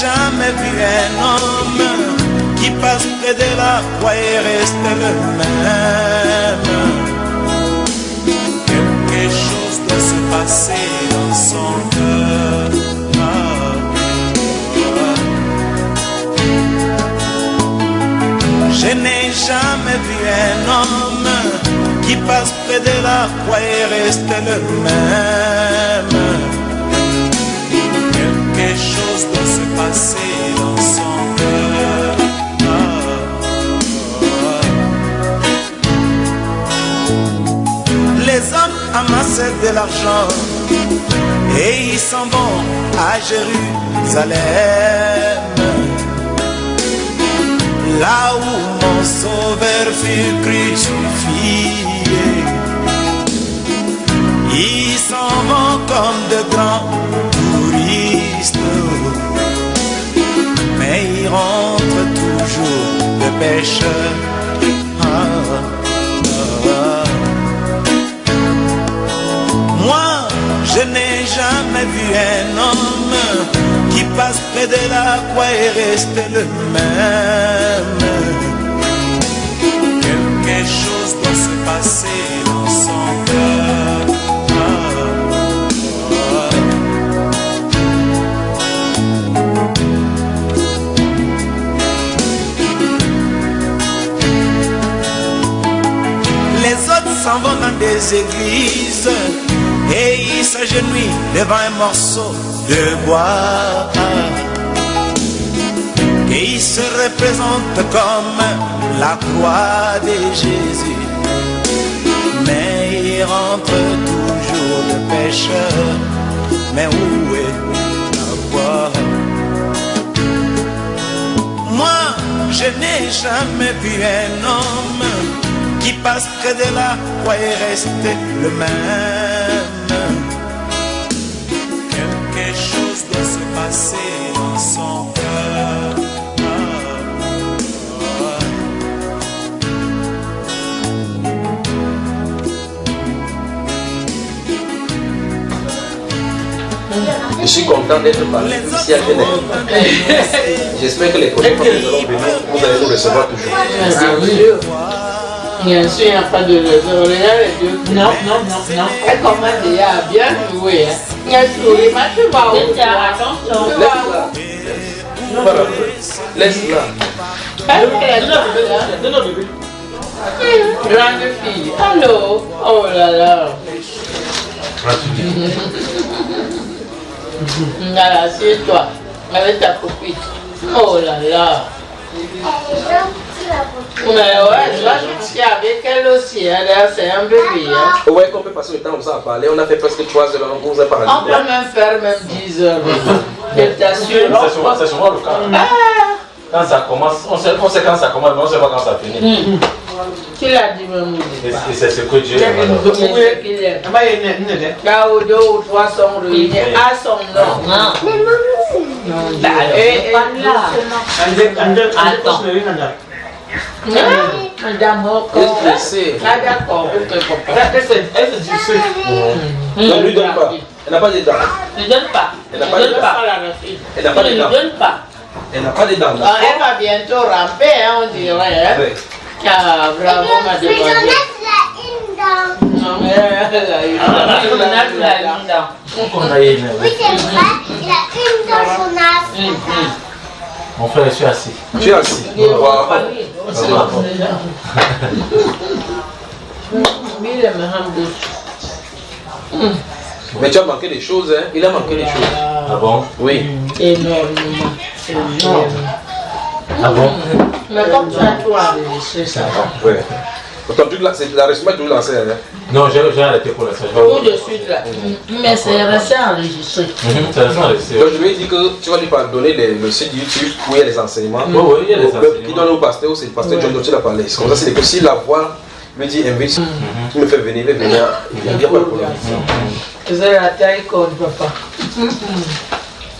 jamais vu un homme qui passe près de la croix et reste le même. Quelque chose doit se passer dans son cœur. Je n'ai jamais vu un homme qui passe près de la croix et reste le même. Quelque chose doit se passer dans son cœur. Les hommes amassent de l'argent et ils s'en vont à Jérusalem, là où mon sauveur fut crucifié. Ils s'en vont comme de grands touristes, mais ils rentrent toujours de pécheurs. Moi, je n'ai jamais vu un homme qui passe près de la croix et reste le même. Quelque chose doit se passer dans son cœur. Les autres s'en vont dans des églises et ils s'agenouillent devant un morceau de bois. Et ils se représentent comme la croix de Jésus, mais ils rentrent toujours de pécheurs. Mais où est la croix? Moi, je n'ai jamais vu un homme qui passe près de la croix et reste le même. Quelque chose doit se passer dans son cœur. Je suis content d'être parmi ici à Genève. J'espère que les prochaines fois que nous allons venir, vous allez nous recevoir toujours. Bien sûr, il n'y a pas de raison. Regarde les deux. Non. Elle commence déjà à bien jouer. Il y a souri, mais tu vas où? Attention. Laisse-la. Grande fille. Allô? Oh là là. Voilà, assieds-toi avec ta copine. Oh là là. Mais ouais, là je suis avec elle aussi, c'est un bébé. Hein. Ouais, qu'on peut passer le temps comme ça à parler. On a fait presque 3 heures, on vous a parlé. On peut même faire même 10 heures. Je t'assure. C'est souvent le cas. Quand ça commence, on sait quand ça commence, mais on ne sait pas quand ça finit. Qui l'a dit même? Et c'est ce que Dieu a 2 ou 3 sont réunis à son nom. Madame, d'accord. Ne lui donne pas. Elle n'a pas de dents. Ne donne pas. Elle n'a pas de dents. Elle n'a pas de dents. Elle n'a pas de dents. Elle va bientôt ramper, hein, on dirait. Hein? Oui. Ah, bravo, madame. Mais Jonas, il a une dent. Non, mais elle a une dent. Oui, c'est vrai, il a une dent sur Jonas. Mon frère, je suis assis. Tu es assis. Mais tu as manqué des choses, hein? Il a manqué des choses. Ah bon? Oui. Énormément. Ah bon? Mais comme tu as tout enregistré, ça va. Oui. Autant que la reçu toujours lancé, hein? Non, j'ai arrêté pour l'instant. Tout de suite là. Mais c'est resté enregistré. C'est resté enregistré. Donc je lui ai dit que tu vas lui donner le site YouTube où il y a les enseignements. Oui, il y a les enseignements. Qui donne au pasteur, c'est le pasteur John dont il a parlé. C'est comme ça, c'est que si la voix me dit invite, tu me fais venir, il n'y a pas de problème. C'est la taille qu'on ne peut pas.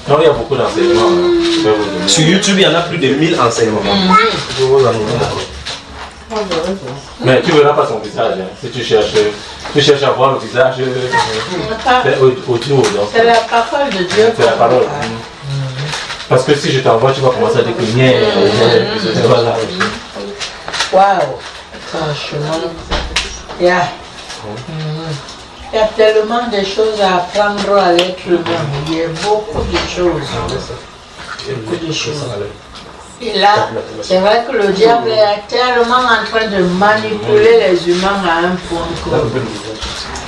Non, il y a beaucoup d'enseignements. Sur YouTube, il y en a plus de 1000 enseignements. Je vous en Mais tu ne verras pas son visage. Hein. Si tu cherches à voir le visage, c'est audio. C'est la parole de Dieu. C'est la parole. Parce que si je t'envoie, tu vas commencer à dire que voilà. Waouh, franchement, il y a tellement de choses à apprendre à l'être humain. Il y a beaucoup de choses. Beaucoup de choses. Et là, c'est vrai que le diable est tellement en train de manipuler les humains à un point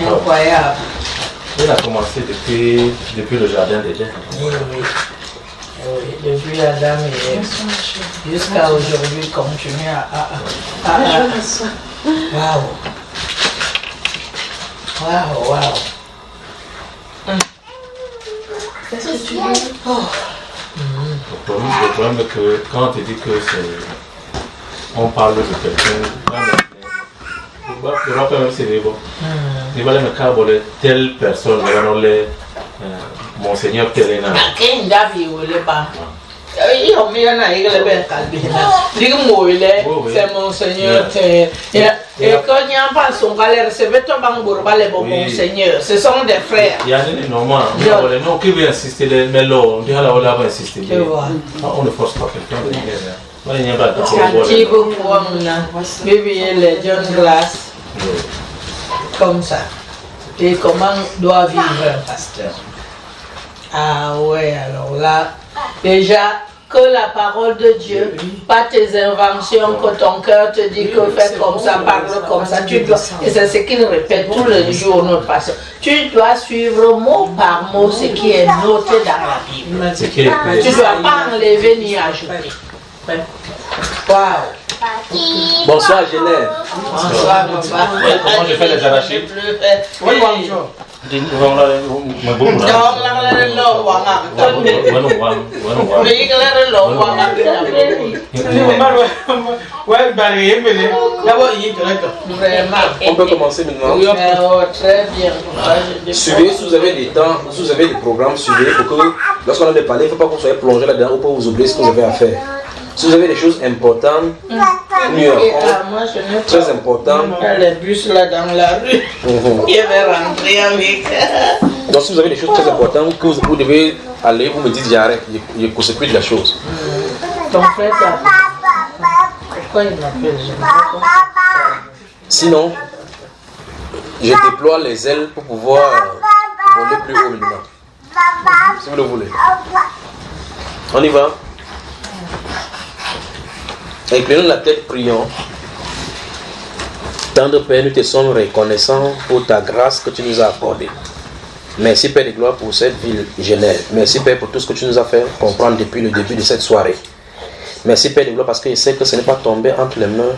incroyable. Il a commencé depuis le jardin d'Éden. Oui. Oui, depuis Adam et Ève jusqu'à aujourd'hui, continue à waouh. Qu'est-ce que tu veux? Le problème est que quand on te dit que on parle de quelqu'un, il va faire même c'est bon. Il va me carboler telle personne, il va nous les Monseigneur Terena. Quem dá viu ele ba? E o meu na igreja bem calbina. Digo c'est Monseigneur Terena. Et quand il y a un passant, on va recevoir ton bangour, va les Monseigneur. Ce sont des frères. Il y a des normal. Non, qui veut insister, mais là, on dit là, on va insister. On ne force pas quelqu'un de dire. On n'y a pas de problème. Bébé les John Glass. Comme ça. Et comment doit vivre un pasteur? Ah ouais, alors là, déjà que la parole de Dieu, pas tes inventions, que ton cœur te dit que fais comme ça, parle comme ça, tu dois, et c'est ce qu'il répète tous les jours notre pasteur, tu dois suivre mot par mot ce qui est noté dans la Bible. Tu ne dois pas enlever ni ajouter. Waouh! Bonsoir Genève. Bonsoir papa. Comment je fais les arachides? On peut commencer maintenant. Très bien. Suivez, si vous avez des temps, si vous avez des programmes, suivez pour que lorsqu'on a des parler, il ne faut pas que vous soyez plongé là-dedans ou pour vous oublier ce que vous avez à faire. Si vous avez des choses importantes, mieux encore, très importantes. Les bus là dans la rue, il va rentrer avec. Donc si vous avez des choses très importantes que vous devez aller, vous me dites j'arrête, je ne sais plus de la chose. Ton frère pourquoi il m'appelle? Sinon, je déploie les ailes pour pouvoir voler plus haut maintenant. Si vous le voulez. On y va. Inclinons la tête, prions. Tendre Père, nous te sommes reconnaissants pour ta grâce que tu nous as accordée. Merci Père de gloire pour cette ville Genève. Merci Père pour tout ce que tu nous as fait comprendre depuis le début de cette soirée. Merci Père de gloire parce que je sais que ce n'est pas tombé entre les mains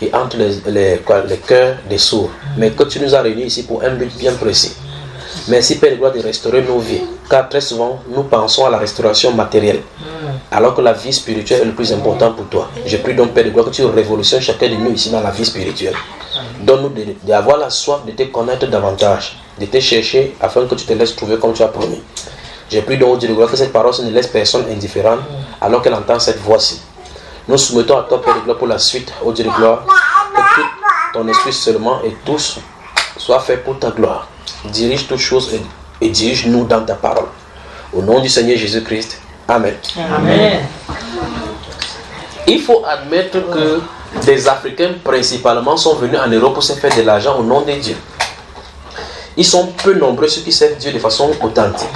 et entre les cœurs des sourds, mais que tu nous as réunis ici pour un but bien précis. Merci Père de gloire de restaurer nos vies, car très souvent nous pensons à la restauration matérielle, alors que la vie spirituelle est le plus important pour toi. Je prie donc Père de gloire que tu révolutionnes chacun de nous ici dans la vie spirituelle. Donne-nous d'avoir la soif de te connaître davantage, de te chercher afin que tu te laisses trouver comme tu as promis. Je prie donc au Dieu de gloire que cette parole ne laisse personne indifférent alors qu'elle entend cette voix-ci. Nous soumettons à toi Père de gloire pour la suite, au Dieu de gloire, que tout ton esprit seulement et tous soit fait pour ta gloire. Dirige toutes choses et dirige-nous dans ta parole. Au nom du Seigneur Jésus-Christ. Amen. Amen. Il faut admettre que des Africains principalement sont venus en Europe pour se faire de l'argent au nom de Dieu. Ils sont peu nombreux ceux qui servent Dieu de façon authentique.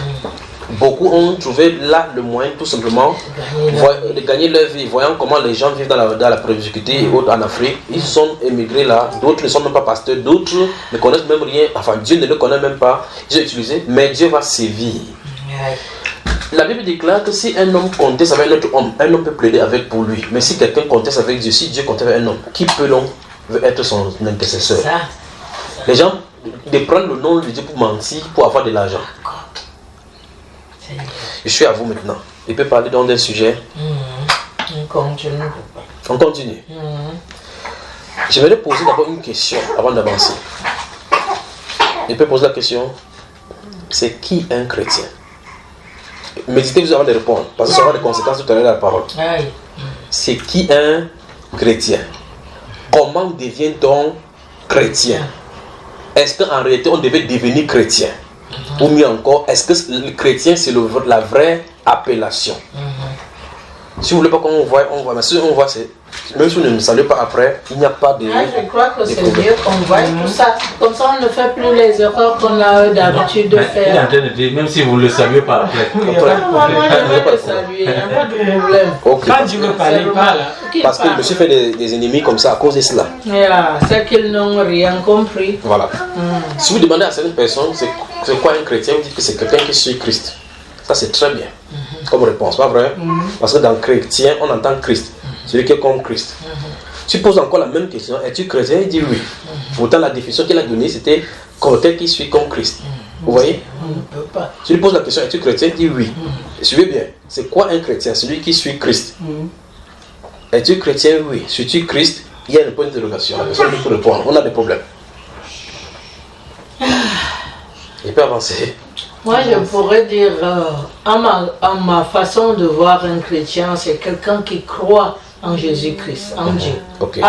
Beaucoup ont trouvé là le moyen tout simplement de gagner leur vie, voyant comment les gens vivent dans la précarité et autres en Afrique. Ils sont émigrés là, d'autres ne sont même pas pasteurs, d'autres ne connaissent même rien, enfin Dieu ne le connaît même pas, ils ont utilisé, mais Dieu va sévir. La Bible déclare que si un homme conteste avec un autre homme, un homme peut plaider avec pour lui. Mais si quelqu'un conteste avec Dieu, si Dieu conteste avec un homme, qui peut donc être son intercesseur? Les gens de prendre le nom de Dieu pour mentir, pour avoir de l'argent. Je suis à vous maintenant. Il peut parler dans des sujets. On continue. On continue. Je vais poser d'abord une question avant d'avancer. Il peut poser la question, c'est qui un chrétien? Méditez-vous avant de répondre, parce que ça aura des conséquences tout à l'heure dans la parole. C'est qui un chrétien? Comment devient-on chrétien? Est-ce qu'en réalité on devait devenir chrétien? Ou mieux encore, est-ce que le chrétien c'est la vraie appellation? Si vous voulez pas qu'on voit, on voit. Mais si on voit, c'est même si vous ne me saluez pas après, il n'y a pas de. Je crois que c'est mieux qu'on voit tout ça. Comme ça, on ne fait plus les erreurs qu'on a d'habitude de faire. Il est en train de dire, même si vous ne le saluez pas après. Moi, je vais le saluer, il n'y a pas de problème. Ok. Quand tu veux parler, parle. Parce que je me suis fait des ennemis comme ça à cause de cela. C'est qu'ils n'ont rien compris. Voilà. Si vous demandez à certaines personnes, c'est quoi un chrétien, vous dites que c'est quelqu'un qui suit Christ. Ça, c'est très bien comme réponse, pas vrai? Parce que dans chrétien, on entend Christ. Celui qui est comme Christ. Tu poses encore la même question, es-tu chrétien? Il dit oui. Pourtant, la définition qu'il a donnée, c'était quelqu'un qui suit comme Christ. Vous voyez? On ne peut pas. Tu lui poses la question, es-tu chrétien? Il dit oui. Suivez bien. C'est quoi un chrétien? Celui qui suit Christ. Es-tu chrétien? Oui. Suis-tu Christ? Il y a une point d'interrogation. La personne peut répondre. On a des problèmes. Il peut avancer. Moi, je pourrais dire, à ma façon de voir un chrétien, c'est quelqu'un qui croit en Jésus-Christ, en Dieu. Ok.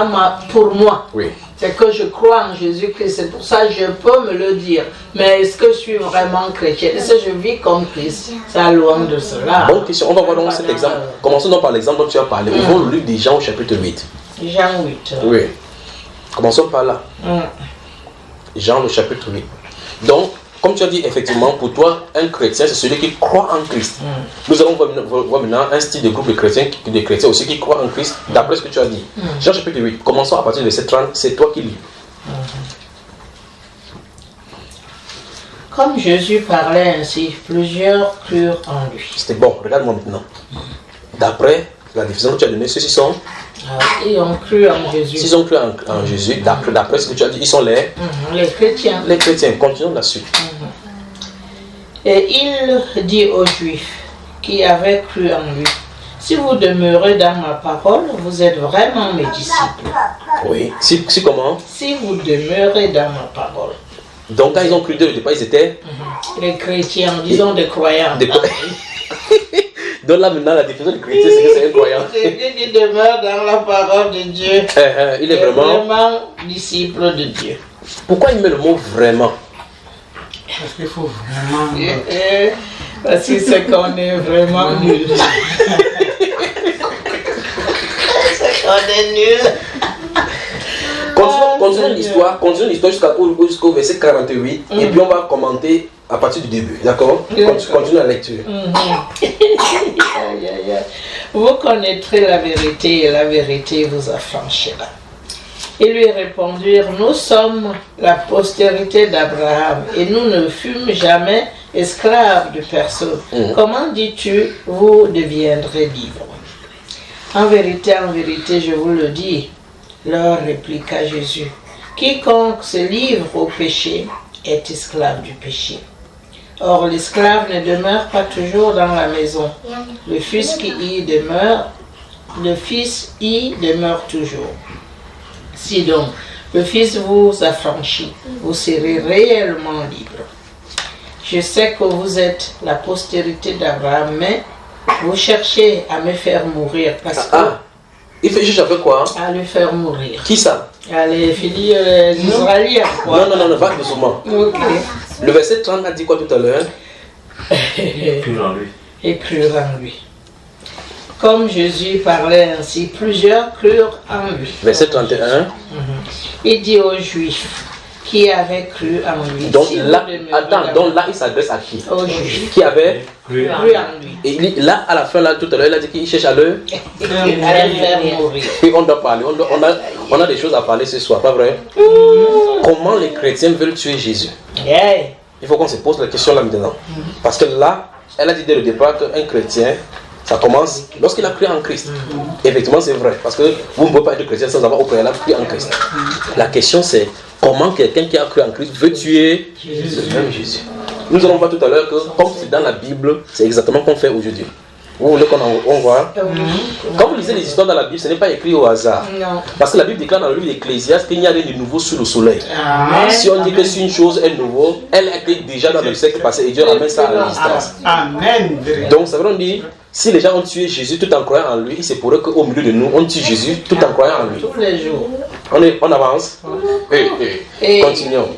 Pour moi, Oui. c'est que je crois en Jésus-Christ. C'est pour ça que je peux me le dire. Mais est-ce que je suis vraiment chrétien? Est-ce que je vis comme Christ? C'est loin de cela. Bonne question. On va voir donc cet exemple. Commençons donc par l'exemple dont tu as parlé. Nous allons le livre de Jean au chapitre 8. Jean 8. Oui. Commençons par là. Jean, le chapitre 8. Donc, comme tu as dit, effectivement, pour toi, un chrétien, c'est celui qui croit en Christ. Nous allons voir maintenant un style de groupe de chrétiens aussi qui croient en Christ, d'après ce que tu as dit. Jean chapitre 8, commençons à partir de verset 30, c'est toi qui lis. Comme Jésus parlait ainsi, plusieurs crurent en lui. C'était bon, regarde-moi maintenant. D'après la définition que tu as donnée, ceux-ci sont... Ils ont cru en Jésus. S'ils ont cru en Jésus, d'après ce que tu as dit, ils sont les chrétiens. Les chrétiens, continuons là-dessus. Et il dit aux Juifs qui avaient cru en lui, si vous demeurez dans ma parole, vous êtes vraiment mes disciples. Oui. Si comment? Si vous demeurez dans ma parole. Donc quand ils ont cru dès le départ, ils étaient... Les chrétiens, disons des croyants. Donc là maintenant la définition du chrétien, c'est que c'est un croyant. Celui qui demeure dans la parole de Dieu, il est vraiment disciple de Dieu. Pourquoi il met le mot vraiment? Parce qu'il faut vraiment... Parce que c'est qu'on est vraiment nul. C'est qu'on est nul. Continuons l'histoire jusqu'au verset 48 et puis on va commenter à partir du début, d'accord? Continue la lecture. Vous connaîtrez la vérité et la vérité vous affranchira. Ils lui répondirent, nous sommes la postérité d'Abraham et nous ne fûmes jamais esclaves de personne. Comment dis-tu, vous deviendrez libres? En vérité, je vous le dis, leur répliqua Jésus, quiconque se livre au péché est esclave du péché. Or, l'esclave ne demeure pas toujours dans la maison. Le Fils y demeure toujours. Si donc le Fils vous affranchit, vous serez réellement libre. Je sais que vous êtes la postérité d'Abraham, mais vous cherchez à me faire mourir parce que... Il fait juste avec quoi? À le faire mourir. Qui ça? Les filles israéliens. Non, pas doucement. Ok. Le verset 30 a dit quoi tout à l'heure? Crurent en lui. Et crurent en lui. Comme Jésus parlait ainsi, plusieurs crurent en lui. Verset 31. Il dit aux Juifs qui avaient cru en lui. Donc là, il s'adresse à qui? Aux Juifs. Qui avait cru en lui. Et là, à la fin, là, tout à l'heure, il a dit qu'il cherche à le faire mourir. Puis on doit parler, on a des choses à parler ce soir, pas vrai? Comment les chrétiens veulent tuer Jésus? Il faut qu'on se pose la question là maintenant. Parce que là, elle a dit dès le départ qu'un chrétien, ça commence lorsqu'il a cru en Christ. Effectivement, c'est vrai. Parce que vous ne pouvez pas être chrétien sans avoir au préalable cru en Christ. La question c'est, comment quelqu'un qui a cru en Christ veut tuer le même Jésus? Nous allons voir tout à l'heure que, comme c'est dans la Bible, c'est exactement ce qu'on fait aujourd'hui. Vous voulez qu'on voit? Quand vous lisez les histoires dans la Bible, ce n'est pas écrit au hasard. Non. Parce que la Bible déclare dans le livre d'Ecclésiaste qu'il n'y a rien de nouveau sous le soleil. Si on dit que si une chose est nouveau, elle est écrite déjà dans le siècle passé et Dieu ramène ça à l'existence. Amen. Donc ça veut dire, si les gens ont tué Jésus tout en croyant en lui, il se pourrait qu'au milieu de nous, on tue Jésus tout en croyant en lui. Tous les jours. On avance. Continuons.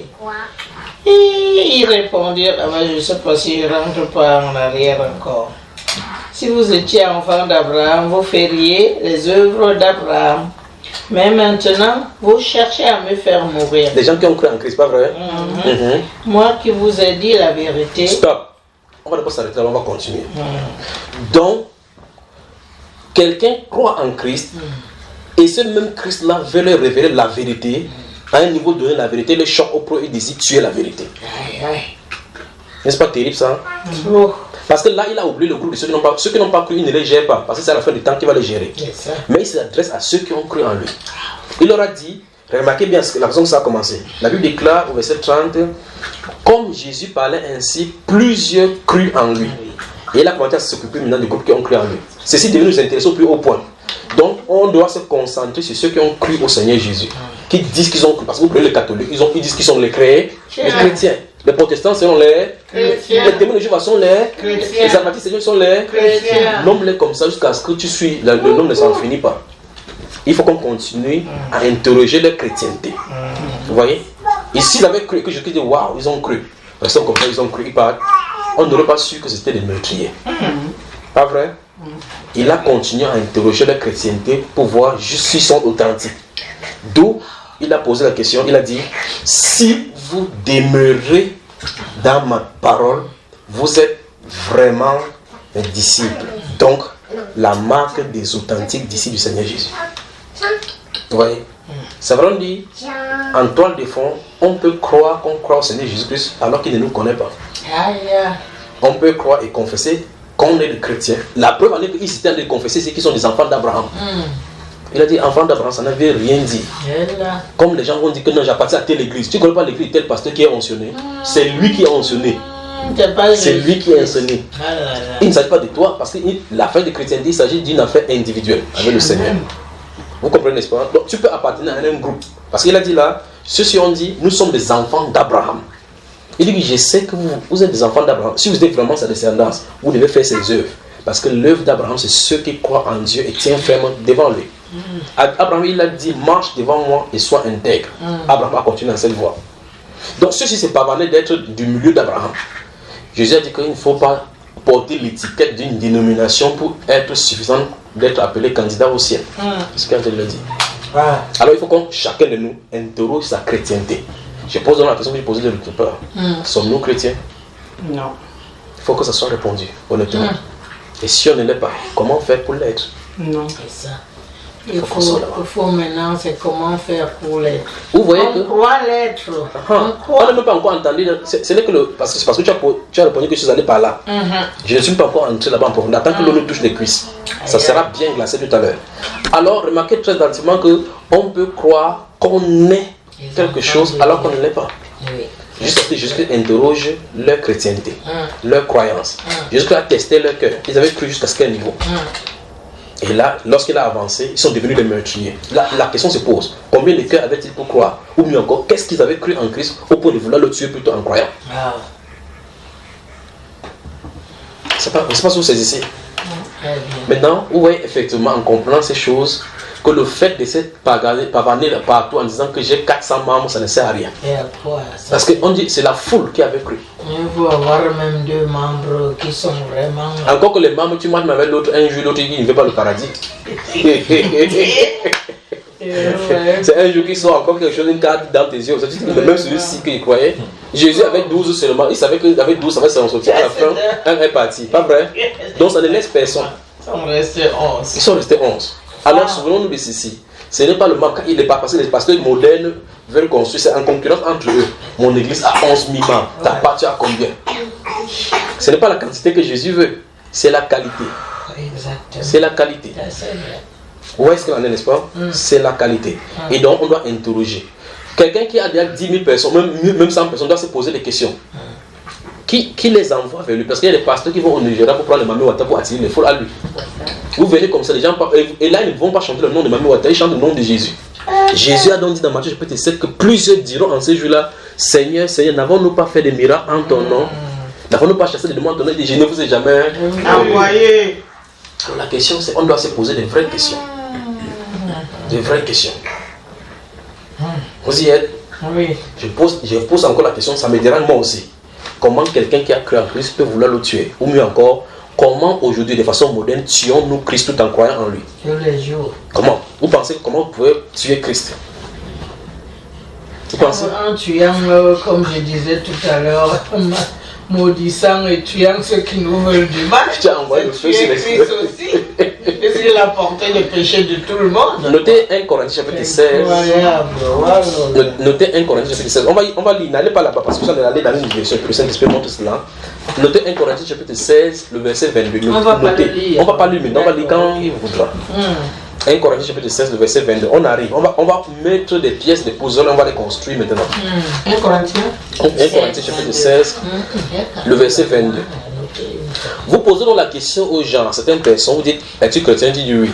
Et ils répondirent, je ne sais pas si je ne rentre pas en arrière encore. si vous étiez enfant d'Abraham, vous feriez les œuvres d'Abraham. Mais maintenant, vous cherchez à me faire mourir. Les gens qui ont cru en Christ, pas vrai? Moi qui vous ai dit la vérité. Stop. On va pas s'arrêter là, on va continuer. Donc, quelqu'un croit en Christ et ce même Christ-là veut leur révéler la vérité. À un niveau donné, la vérité le choque au pro et décide de tuer la vérité. N'est-ce pas terrible ça? Parce que là, il a oublié le groupe de ceux qui n'ont pas cru, il ne les gère pas. Parce que c'est à la fin du temps qu'il va les gérer. Mais il s'adresse à ceux qui ont cru en lui. Il leur a dit, remarquez bien la façon que ça a commencé. La Bible déclare au verset 30, comme Jésus parlait ainsi, plusieurs crurent en lui. Et il a commencé à s'occuper maintenant du groupe qui ont cru en lui. Ceci devait nous intéresser au plus haut point. Donc, on doit se concentrer sur ceux qui ont cru au Seigneur Jésus. Qui disent qu'ils ont cru. Parce que vous prenez les catholiques, ils disent qu'ils sont les chrétiens. Les protestants seront les chrétiens. Les témoins de Jéhovah sont les chrétiens. Les adventistes sont les chrétiens. Nomme-les comme ça jusqu'à ce que tu suis. Le nom ne s'en finit pas. Il faut qu'on continue à interroger leur chrétienté. Vous voyez? Et s'ils avaient cru, que je dis waouh, ils ont cru. Restons comme ça, ils ont cru, ils partent. On n'aurait pas su que c'était des meurtriers. Pas vrai? Il a continué à interroger leur chrétienté pour voir juste s'ils sont authentiques. D'où il a posé la question, il a dit, si vous demeurez dans ma parole, vous êtes vraiment mes disciples. Donc, la marque des authentiques disciples du Seigneur Jésus. Vous voyez? Ça veut dire, en toile de fond, on peut croire qu'on croit au Seigneur Jésus-Christ alors qu'il ne nous connaît pas. On peut croire et confesser qu'on est des chrétiens. La preuve en est qu'ils étaient en train de confesser, c'est qu'ils sont des enfants d'Abraham. Il a dit, enfant d'Abraham, ça n'avait rien dit. Comme les gens vont dire que non, j'appartiens à telle église. Tu ne connais pas l'église de tel pasteur qui est oncionné. C'est lui qui est oncionné. C'est lui qui est oncionné. Il ne s'agit pas de toi, parce que l'affaire de chrétienté, il s'agit d'une affaire individuelle avec le Seigneur. Vous comprenez, n'est-ce pas? Donc tu peux appartenir à un groupe. Parce qu'il a dit là, ceux-ci ont dit, nous sommes des enfants d'Abraham. Il dit, je sais que vous êtes des enfants d'Abraham. Si vous êtes vraiment sa descendance, vous devez faire ses œuvres. Parce que l'œuvre d'Abraham, c'est ceux qui croient en Dieu et tiennent ferme devant lui. Abraham, il a dit, marche devant moi et sois intègre. Abraham a continué dans cette voie. Donc ceux-ci se pavanaient d'être du milieu d'Abraham. Jésus a dit qu'il ne faut pas porter l'étiquette d'une dénomination pour être suffisant d'être appelé candidat au ciel. C'est ce que je l'ai dit. Alors il faut que chacun de nous interroge sa chrétienté. Je pose donc la question que j'ai posée de l'autre part. Sommes-nous chrétiens? Non. Il faut que ça soit répondu, honnêtement. Et si on ne l'est pas, comment faire pour l'être? Non, c'est ça. Il faut maintenant, c'est comment faire pour l'être. Vous voyez que... On croit l'être. On n'a même pas encore entendu. Ce n'est que parce que tu as répondu que je suis allé par là. Je ne suis pas encore entré là-bas en profondeur. Tant que l'eau nous touche les cuisses, ça sera bien glacé tout à l'heure. Alors, remarquez très attentivement qu'on peut croire qu'on est quelque chose alors qu'on ne l'est pas. Juste parce que Jésus interroge leur chrétienté, leur croyance. Jésus a testé leur cœur. Ils avaient cru jusqu'à quel niveau? Et là, lorsqu'il a avancé, ils sont devenus des meurtriers. Là, la question se pose, combien de cœurs avaient-ils pour croire? Ou mieux encore, qu'est-ce qu'ils avaient cru en Christ au point de vouloir le tuer plutôt en croyant? C'est pas si vous saisissez. Maintenant, vous voyez effectivement en comprenant ces choses que le fait de s'être pavané partout en disant que j'ai 400 membres, ça ne sert à rien. Parce qu'on dit c'est la foule qui avait cru. Il faut avoir même 2 membres qui sont vraiment... Encore que les membres, tu marches avec l'autre un jour, l'autre il ne veut pas le paradis. C'est un jour qui sort encore quelque chose, une carte dans tes yeux. Même celui-ci qu'il croyait. Jésus avait 12 seulement. Il savait qu'il avait 12, ça va se sortir. À la fin, un est parti. Pas vrai? Donc ça ne laisse personne. Ils sont restés 11. Alors souvenons-nous de ceci. Ce n'est pas le manque, il n'est pas passé. Les pasteurs modernes veulent construire, c'est en concurrence entre eux. Mon église a 11 000 membres. Ta part, tu as combien? Ce n'est pas la quantité que Jésus veut, c'est la qualité. C'est la qualité. Où est-ce qu'il en est, n'est-ce pas? C'est la qualité. Et donc, on doit interroger. Quelqu'un qui a déjà 10 000 personnes, même 100 personnes, doit se poser des questions. Qui les envoie vers lui? Parce qu'il y a des pasteurs qui vont au Nigeria pour prendre le Mami Wata pour attirer les foules à lui. Vous venez comme ça, les gens et là ils ne vont pas chanter le nom de Mami Wata, ils chantent le nom de Jésus. Jésus a donc dit dans Matthieu chapitre 7 que plusieurs diront en ces jours-là, Seigneur, Seigneur, n'avons-nous pas fait des miracles en ton nom? N'avons-nous pas chassé des démons en ton nom? Je ne vous ai jamais envoyé. Alors la question c'est, on doit se poser des vraies questions. Des vraies questions. Vous y êtes? Oui. Je pose encore la question, ça me dérange moi aussi. Comment quelqu'un qui a cru en Christ peut vouloir le tuer? Ou mieux encore, comment aujourd'hui, de façon moderne, tuons-nous Christ tout en croyant en lui? Tous les jours. Comment? Vous pensez comment vous pouvez tuer Christ? Vous pensez? En tuant, comme je disais tout à l'heure, maudissant et tuant ceux qui nous veulent du mal. Je t'ai envoyé le feu sur les Christ aussi. Parce qu'il a porté le péché de tout le monde. Notez 1 Corinthiens chapitre 16. Notez 1 Corinthiens chapitre 16. On va lire, n'allez pas là-bas parce que vous allez aller dans une version, le Saint-Esprit montre cela. Notez 1 Corinthiens chapitre 16, le verset 22. On va pas le lire. On va pas lire maintenant, on va lire quand il voudra. 1 Corinthiens chapitre 16, le verset 22. On arrive, on va mettre des pièces, des puzzles, on va les construire maintenant. 1 Corinthiens 1 Corinthiens chapitre 16, le verset 22. Vous posez donc la question aux gens, à certaines personnes, vous dites, es-tu chrétien? Il dit oui.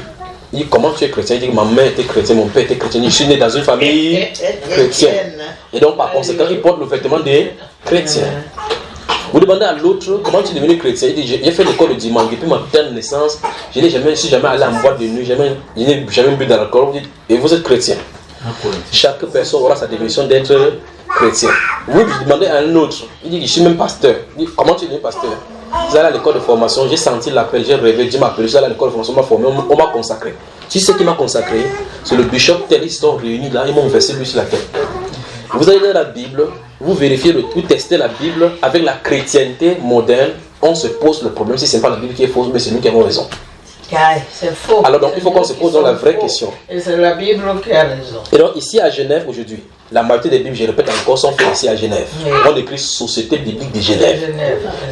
Il dit, comment tu es chrétien? Il dit, ma mère était chrétienne, mon père était chrétien, je suis né dans une famille chrétienne. Et donc par conséquent, il porte le vêtement des chrétiens. Vous demandez à l'autre, comment tu es devenu chrétien? Il dit, j'ai fait l'école de dimanche, depuis ma tendre naissance, je ne suis jamais allé en boîte de nuit, je n'ai jamais bu d'alcool. Vous dites, et vous êtes chrétien. Chaque personne aura sa définition d'être chrétien. Vous demandez à un autre, il dit, je suis même pasteur. Il dit, comment tu es devenu pasteur? Vous allez à l'école de formation, j'ai senti l'appel, j'ai rêvé, Dieu m'a appelé, je suis allé à l'école de formation, on m'a formé, on m'a consacré. Tu sais qui m'a consacré? C'est le bishop tel, ils sont réunis là, ils m'ont versé lui sur la tête. Vous allez dans la Bible, vous vérifiez, vous testez la Bible avec la chrétienté moderne, on se pose le problème si ce n'est pas la Bible qui est fausse, mais c'est nous qui avons raison. C'est faux. Alors donc il faut qu'on se pose dans la vraie question. Et c'est la Bible qui a raison. Et donc ici à Genève aujourd'hui, la majorité des Bibles, je répète encore, sont faites ici à Genève. On écrit Société biblique de Genève.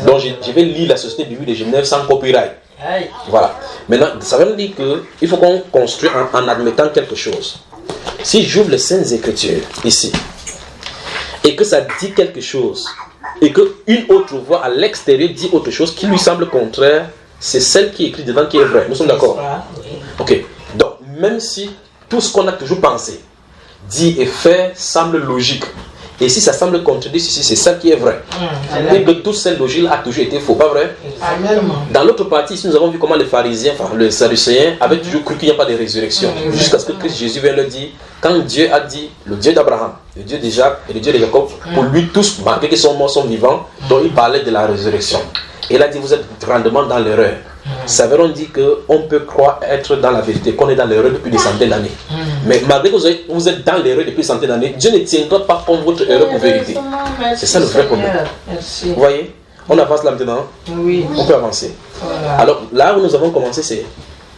Donc je vais lire la Société biblique de Genève sans copyright. Voilà. Maintenant, ça veut dire qu'il faut qu'on construise en admettant quelque chose. Si j'ouvre les Saintes Écritures ici, et que ça dit quelque chose, et qu'une autre voix à l'extérieur dit autre chose qui lui semble contraire, c'est celle qui est écrite dedans qui est vraie. Nous sommes d'accord? Ok. Donc, même si tout ce qu'on a toujours pensé, dit et fait semble logique, et si ça semble contredire ceci, c'est ça qui est vrai. Et que toute cette logique a toujours été faux, pas vrai? Dans l'autre partie, ici, nous avons vu comment les pharisiens, enfin les sadducéens, avaient toujours cru qu'il n'y a pas de résurrection. Jusqu'à ce que Christ Jésus vienne leur dire, quand Dieu a dit, le Dieu d'Abraham, le Dieu de Jacques et le Dieu de Jacob, pour lui tous, malgré qu'ils sont morts, sont vivants, donc il parlait de la résurrection. Et il a dit, vous êtes grandement dans l'erreur. Ça veut dire qu'on peut croire être dans la vérité, qu'on est dans l'erreur depuis des centaines d'années. Mais malgré que vous êtes dans l'erreur depuis des centaines d'années, Dieu ne tiendra pas comme votre erreur pour vérité. C'est ça le vrai problème. Vous voyez? On avance là maintenant. Oui. On peut avancer. Voilà. Alors là où nous avons commencé, c'est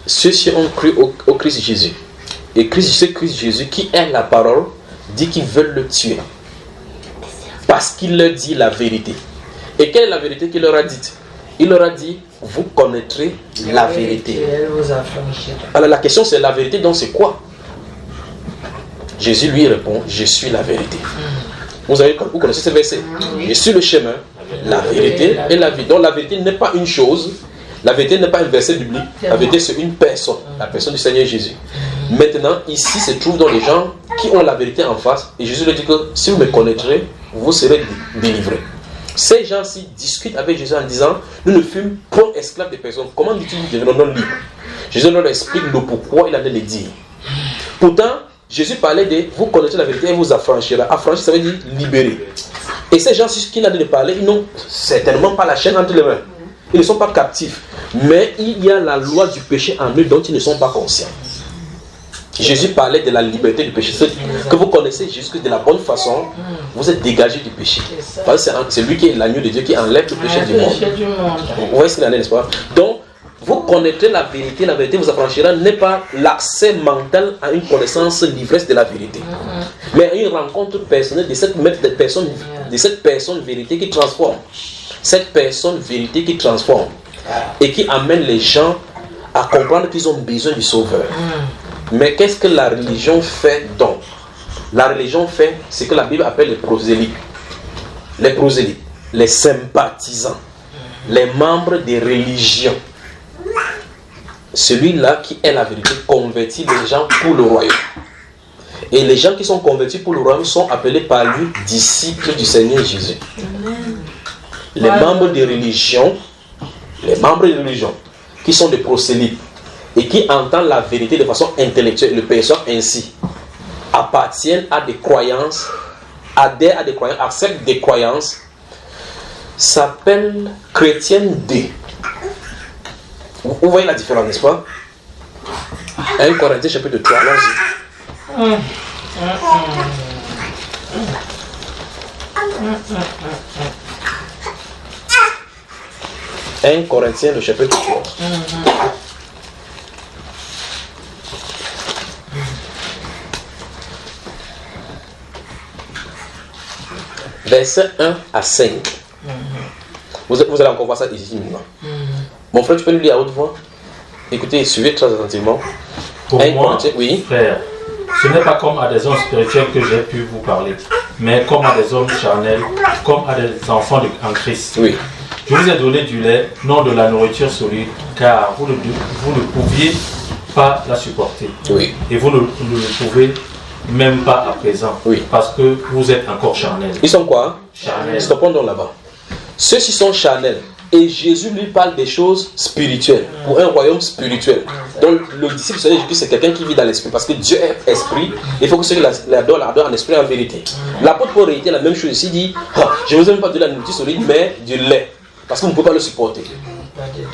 ceux-ci ont cru au Christ Jésus. Et ce Christ Jésus qui est la parole dit qu'ils veulent le tuer. Parce qu'il leur dit la vérité. Et quelle est la vérité qu'il leur a dite? Il leur a dit, vous connaîtrez la vérité. Alors la question c'est la vérité, donc c'est quoi? Jésus lui répond, je suis la vérité. Vous connaissez ce verset? Je suis le chemin, la vérité et la vie. Donc la vérité n'est pas une chose, la vérité n'est pas un verset biblique, la vérité c'est une personne, la personne du Seigneur Jésus. Maintenant, ici se trouvent dans les gens qui ont la vérité en face, et Jésus leur dit que si vous me connaîtrez, vous serez délivrés. Ces gens-ci discutent avec Jésus en disant, nous ne fûmes point esclaves des personnes, comment dit-il nous devenons libres? Jésus leur explique le pourquoi il allait le dire. Pourtant, Jésus parlait de vous connaîtrez la vérité et vous affranchirez. Affranchir, ça veut dire libérer. Et ces gens-ci qui allait de parler, ils n'ont certainement pas la chaîne entre les mains. Ils ne sont pas captifs. Mais il y a la loi du péché en eux dont ils ne sont pas conscients. Jésus parlait de la liberté du péché. Que vous connaissez jusque de la bonne façon, vous êtes dégagé du péché. C'est lui qui est l'agneau de Dieu qui enlève le péché du monde. Vous voyez ce qu'il en est, n'est-ce pas? Donc, vous connaîtrez la vérité vous affranchira n'est pas l'accès mental à une connaissance l'ivresse de la vérité, mais une rencontre personnelle de cette personne vérité qui transforme. Cette personne vérité qui transforme et qui amène les gens à comprendre qu'ils ont besoin du Sauveur. Mais qu'est-ce que la religion fait donc? La religion fait ce que la Bible appelle les prosélytes. Les prosélytes, les sympathisants, les membres des religions. Celui-là qui est la vérité convertit les gens pour le royaume. Et les gens qui sont convertis pour le royaume sont appelés par lui disciples du Seigneur Jésus. Les membres des religions, qui sont des prosélytes et qui entendent la vérité de façon intellectuelle, le perçoivent ainsi, appartiennent à des croyances, adhèrent à des croyances, acceptent des croyances, s'appellent chrétiennes Vous voyez la différence, n'est-ce pas? 1 Corinthiens chapitre 3, allons-y. 1 Corinthiens, le chapitre 3. Versets 1 à 5. Vous allez encore voir ça ici maintenant. Mon frère, tu peux nous lire à haute voix? Écoutez, suivez très attentivement. Pour moi, oui. frère, ce n'est pas comme à des hommes spirituels que j'ai pu vous parler, mais comme à des hommes charnels, comme à des enfants en Christ. Oui. Je vous ai donné du lait, non de la nourriture solide, car vous ne pouviez pas la supporter. Oui. Et vous ne le pouvez même pas à présent, oui. Parce que vous êtes encore charnels. Ils sont quoi? Charnels. Stoppons donc là-bas. Ceux-ci sont charnels. Et Jésus lui parle des choses spirituelles, pour un royaume spirituel. Donc le disciple de Jésus, c'est quelqu'un qui vit dans l'esprit, parce que Dieu est esprit. Il faut que ceux qui l'adorent en esprit et en vérité. L'apôtre Paul réitère la même chose ici, dit je ne vous aime pas de la nourriture solide, mais du lait, parce que vous ne pouvez pas le supporter.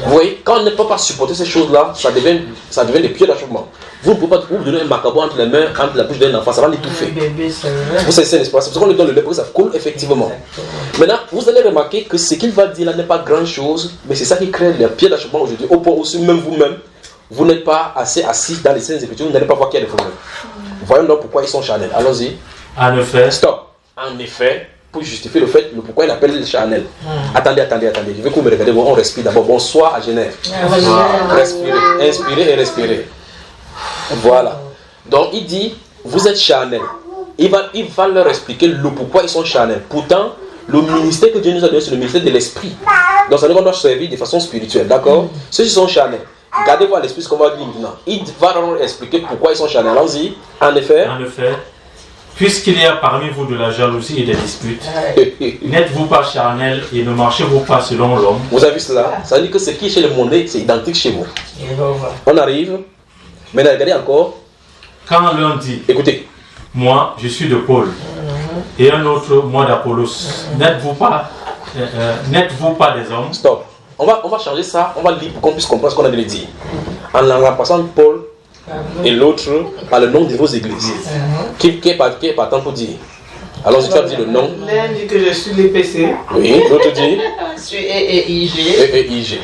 Vous voyez, quand on ne peut pas supporter ces choses-là, ça devient des pieds d'achèvement. Vous ne pouvez pas vous donner un macabo entre les mains, entre la bouche d'un enfant, ça va l'étouffer. Vous savez, n'est-ce pas? C'est pour ça qu'on lui donne le lait, pour que ça coule effectivement. Maintenant, vous allez remarquer que ce qu'il va dire là n'est pas grand-chose, mais c'est ça qui crée les pieds d'achèvement aujourd'hui, au point où même vous-même, vous n'êtes pas assez assis dans les scènes écritures, vous n'allez pas voir qu'il y a des problèmes. Voyons donc pourquoi ils sont charnels. Allons-y. En effet. Stop. En effet, pour justifier le fait, pourquoi il appelle les charnels. Attendez. Je veux que vous me regardez, on respire d'abord. Bonsoir à Genève. Respirez, inspirez et respirez. Voilà. Donc il dit, vous êtes charnels. Il va leur expliquer le pourquoi ils sont charnels. Pourtant, le ministère que Dieu nous a donné, c'est le ministère de l'esprit. Donc ça veut dire qu'on doit servir de façon spirituelle. D'accord? Ceux qui sont charnels. Gardez-vous à l'esprit ce qu'on va dire maintenant. Il va leur expliquer pourquoi ils sont charnels. Allons-y. En effet. Puisqu'il y a parmi vous de la jalousie et des disputes, n'êtes-vous pas charnels et ne marchez-vous pas selon l'homme? Vous avez vu cela? Ça veut dire que ce qui est chez le monde, c'est identique chez vous. On arrive. Maintenant, regardez encore. Quand l'un dit, écoutez, moi je suis de Paul, et un autre, moi d'Apollos, n'êtes-vous pas des hommes? Stop. On va changer ça, on va lire pour qu'on puisse comprendre ce qu'on a de dire. En remplaçant Paul et l'autre par le nom de vos églises. Qui est partant pour dire? Alors, tu vas dire le nom. L'un dit que je suis l'EPC. Oui, l'autre dit je suis EEIG. EEIG.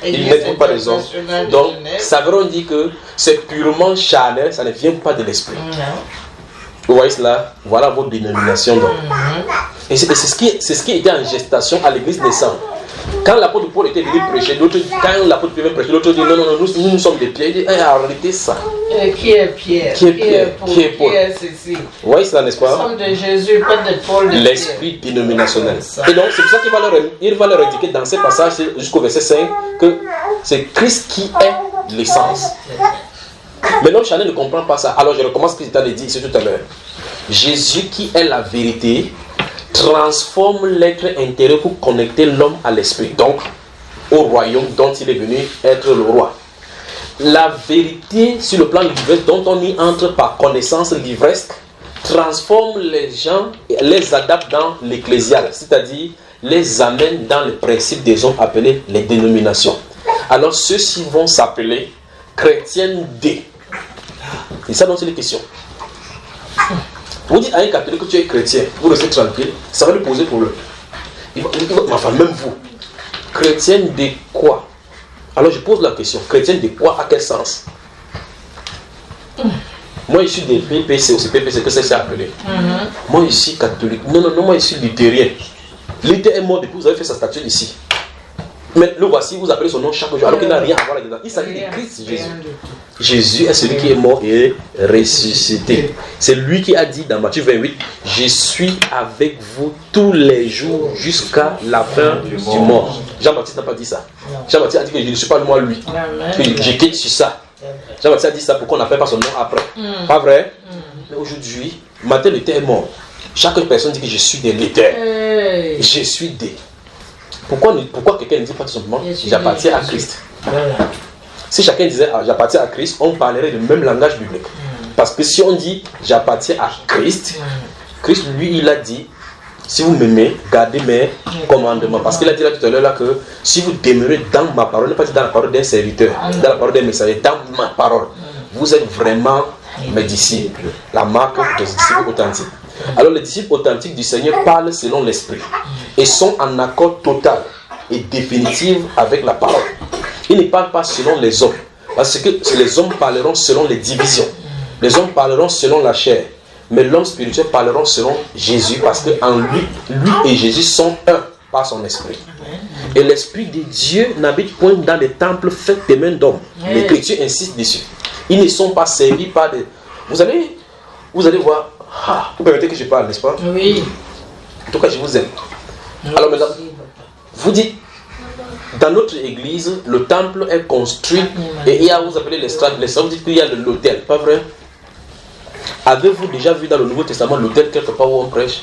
Il n'est pas des hommes. Donc, ça veut dire que c'est purement charnel, ça ne vient pas de l'esprit. Vous voyez cela? Voilà votre dénomination. Donc. Et c'est ce qui était en gestation à l'église naissante. Quand l'apôtre Paul était venu prêcher, quand l'apôtre Pierre prêcher, l'autre dit non, nous sommes des pierres. Il dit arrêtez ça. Qui est Pierre? Qui est Pierre? Qui est Paul? Qui est ceci? Vous voyez cela, n'est-ce pas? Nous sommes de Jésus, pas de Paul. L'esprit dénominationnel. Et donc, c'est pour ça qu'il va leur indiquer dans ces passages jusqu'au verset 5 que c'est Christ qui est l'essence. Mais l'homme charnel ne comprend pas ça. Alors, je recommence ce que j'étais dit ici tout à l'heure. Jésus qui est la vérité transforme l'être intérieur pour connecter l'homme à l'esprit, donc au royaume dont il est venu être le roi. La vérité sur le plan livresque dont on y entre par connaissance livresque transforme les gens et les adapte dans l'ecclésial, c'est-à-dire les amène dans le principe des hommes appelés les dénominations. Alors ceux-ci vont s'appeler chrétiens D. C'est ça dont c'est les questions. Vous dites à un catholique que tu es chrétien, vous restez tranquille, ça va lui poser problème. Enfin, même vous, chrétien de quoi? Alors je pose la question, chrétien de quoi, à quel sens? Moi je suis des PPC, c'est PPC que c'est appelé. Moi je suis catholique, non, moi je suis luthérien. Luther est mort depuis, vous avez fait sa statue ici. Mais le voici, vous appelez son nom chaque jour, alors qu'il n'a rien à voir là-dedans. Il s'agit de Christ Jésus. Jésus est celui qui est mort et ressuscité. C'est lui qui a dit dans Matthieu 28, je suis avec vous tous les jours jusqu'à la fin du monde. Jean-Baptiste n'a pas dit ça. Jean-Baptiste a dit que je ne suis pas moi lui. Je quitte sur ça. Jean-Baptiste a dit ça pour qu'on n'appelle pas son nom après. Pas vrai? Mais aujourd'hui, Martin Luther est mort. Chaque personne dit que je suis des Luther. Je suis des. Pourquoi quelqu'un ne dit pas tout simplement j'appartiens à Christ? Si chacun disait j'appartiens à Christ, on parlerait le même langage biblique. Parce que si on dit j'appartiens à Christ, Christ lui il a dit si vous m'aimez, gardez mes commandements. Parce qu'il a dit là tout à l'heure là que si vous demeurez dans ma parole, ne pas dire dans la parole d'un serviteur, dans la parole d'un messager, dans ma parole, vous êtes vraiment mes disciples. La marque des disciples authentiques. Alors les disciples authentiques du Seigneur parlent selon l'esprit et sont en accord total et définitif avec la parole. Ils ne parlent pas selon les hommes, parce que les hommes parleront selon les divisions. Les hommes parleront selon la chair, mais l'homme spirituel parleront selon Jésus, parce qu'en lui et Jésus sont un par son esprit. Et l'esprit de Dieu n'habite point dans les temples faits des mains d'hommes. L'Écriture insiste dessus. Ils ne sont pas servis par des... Vous allez voir... vous permettez que je parle, n'est-ce pas? Oui. En tout cas, je vous aime. Alors maintenant, vous dites, dans notre église, le temple est construit et il y a, vous appelez les strates, vous dites qu'il y a l'autel, pas vrai? Avez-vous déjà vu dans le Nouveau Testament l'autel quelque part où on prêche?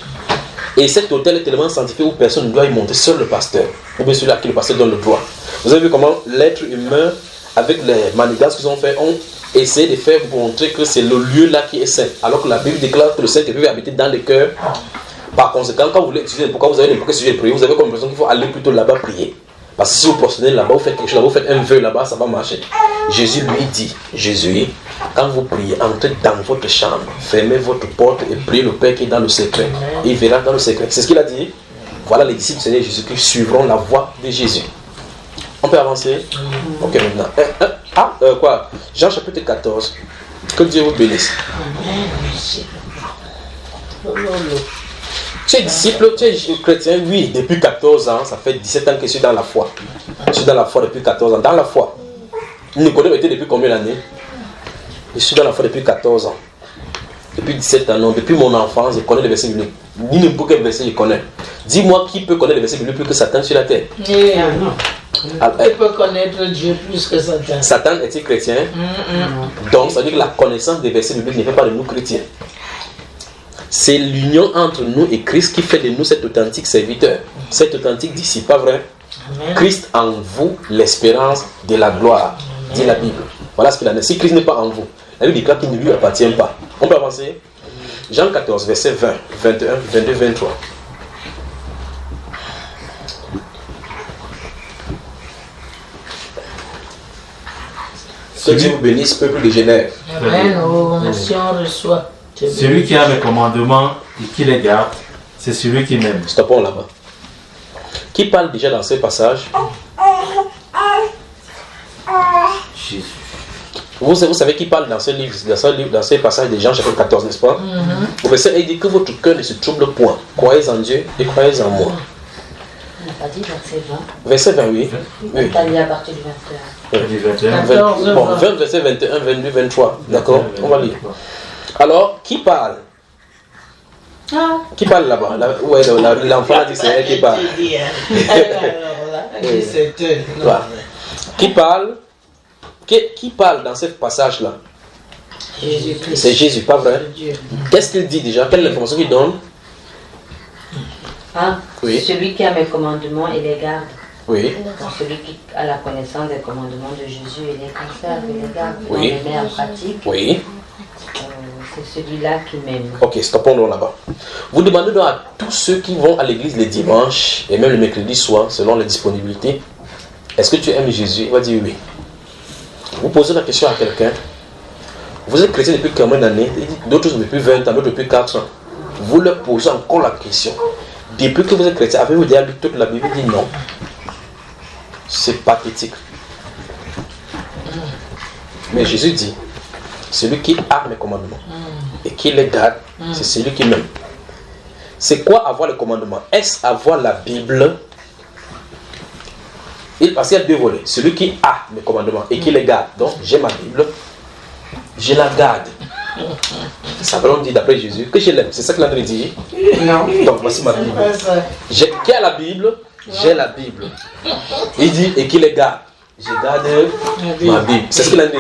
Et cet autel est tellement sanctifié où personne ne doit y monter, seul le pasteur, ou bien celui à qui le pasteur donne le droit. Vous avez vu comment l'être humain, avec les manigances qu'ils ont fait, ont essayé de faire montrer que c'est le lieu là qui est saint, alors que la Bible déclare que le Saint-Esprit veut habiter dans les cœurs. Par conséquent, quand vous voulez étudier pourquoi vous avez n'importe quel sujet de prier, vous avez comme l'impression qu'il faut aller plutôt là-bas prier. Parce que si vous prosternez là-bas, vous faites quelque chose là-bas, vous faites un vœu là-bas, ça va marcher. Jésus lui dit, Jésus, quand vous priez, entrez dans votre chambre, fermez votre porte et priez le Père qui est dans le secret. Et il verra dans le secret. C'est ce qu'il a dit. Voilà les disciples du Seigneur Jésus qui suivront la voie de Jésus. On peut avancer? Ok, maintenant. Quoi? Jean chapitre 14. Que Dieu vous bénisse. Tu es disciple, tu es chrétien, oui, depuis 14 ans, ça fait 17 ans que je suis dans la foi. Je suis dans la foi depuis 14 ans, dans la foi. Nicodème était depuis combien d'années? Je suis dans la foi depuis 14 ans. Depuis 17 ans, non, depuis mon enfance, je connais les versets bibliques. Ni n'importe quel verset je connais. Dis-moi qui peut connaître les versets bibliques plus que Satan sur la terre? Qui peut connaître Dieu plus que Satan? Satan est-il chrétien? Donc, ça veut dire que la connaissance des versets bibliques ne fait pas de nous chrétiens. C'est l'union entre nous et Christ qui fait de nous cet authentique serviteur, cet authentique disciple, pas vrai? Amen. Christ en vous, l'espérance de la gloire, dit la Bible. Voilà ce qu'il en est. Si Christ n'est pas en vous, la Bible déclare qu'il ne lui appartient pas. On peut avancer? Jean 14, verset 20, 21, 22, 23. Que Dieu vous bénisse, peuple de Genève. Amen. Oh, si on reçoit. Celui qui a mes commandements et qui les garde, c'est celui qui m'aime. Stoppons là-bas. Qui parle déjà dans ce passage? Jésus. Vous savez qui parle dans ce livre, dans ce passage de Jean chapitre 14, n'est-ce pas? Au verset, il dit que votre cœur ne se trouble point. Croyez en Dieu et croyez en moi. On n'a pas dit verset 20. Verset 20, oui. On t'a dit à partir du 21. 21. Bon, 20, verset 21, 22, 23. D'accord? On va lire. Alors, qui parle? Qui parle là-bas? Ouais, l'enfant a dit c'est elle qui parle. Qui parle? Qui parle dans ce passage-là? Jésus-Christ. C'est Jésus, pas vrai? Qu'est-ce qu'il dit déjà? Quelle est l'information qu'il donne? Oui. Celui qui a mes commandements et les garde. Oui. Donc, celui qui a la connaissance des commandements de Jésus et les conserve et les garde. Oui. On les met en pratique. Oui. C'est celui-là qui m'aime. Ok, stoppons là-bas. Vous demandez donc à tous ceux qui vont à l'église les dimanches et même le mercredi soir, selon les disponibilités, est-ce que tu aimes Jésus? Il va dire oui. Vous posez la question à quelqu'un. Vous êtes chrétien depuis combien d'années? D'autres depuis 20 ans, d'autres depuis 4 ans. Vous leur posez encore la question. Depuis que vous êtes chrétien, avez-vous déjà lu toute la Bible? Il dit non. C'est pathétique. Mais Jésus dit, celui qui a mes commandements et qui les garde, c'est celui qui m'aime. C'est quoi avoir les commandements? Est-ce avoir la Bible? Parce qu'il y a deux volets. Celui qui a mes commandements et qui les garde. Donc j'ai ma Bible, je la garde. Ça veut dire d'après Jésus que je l'aime. C'est ça qu'il a dit. Non. Donc voici ma Bible. Qui a la Bible? J'ai la Bible. Il dit et qui les garde? Je garde ma Bible. C'est ce qu'il a dit.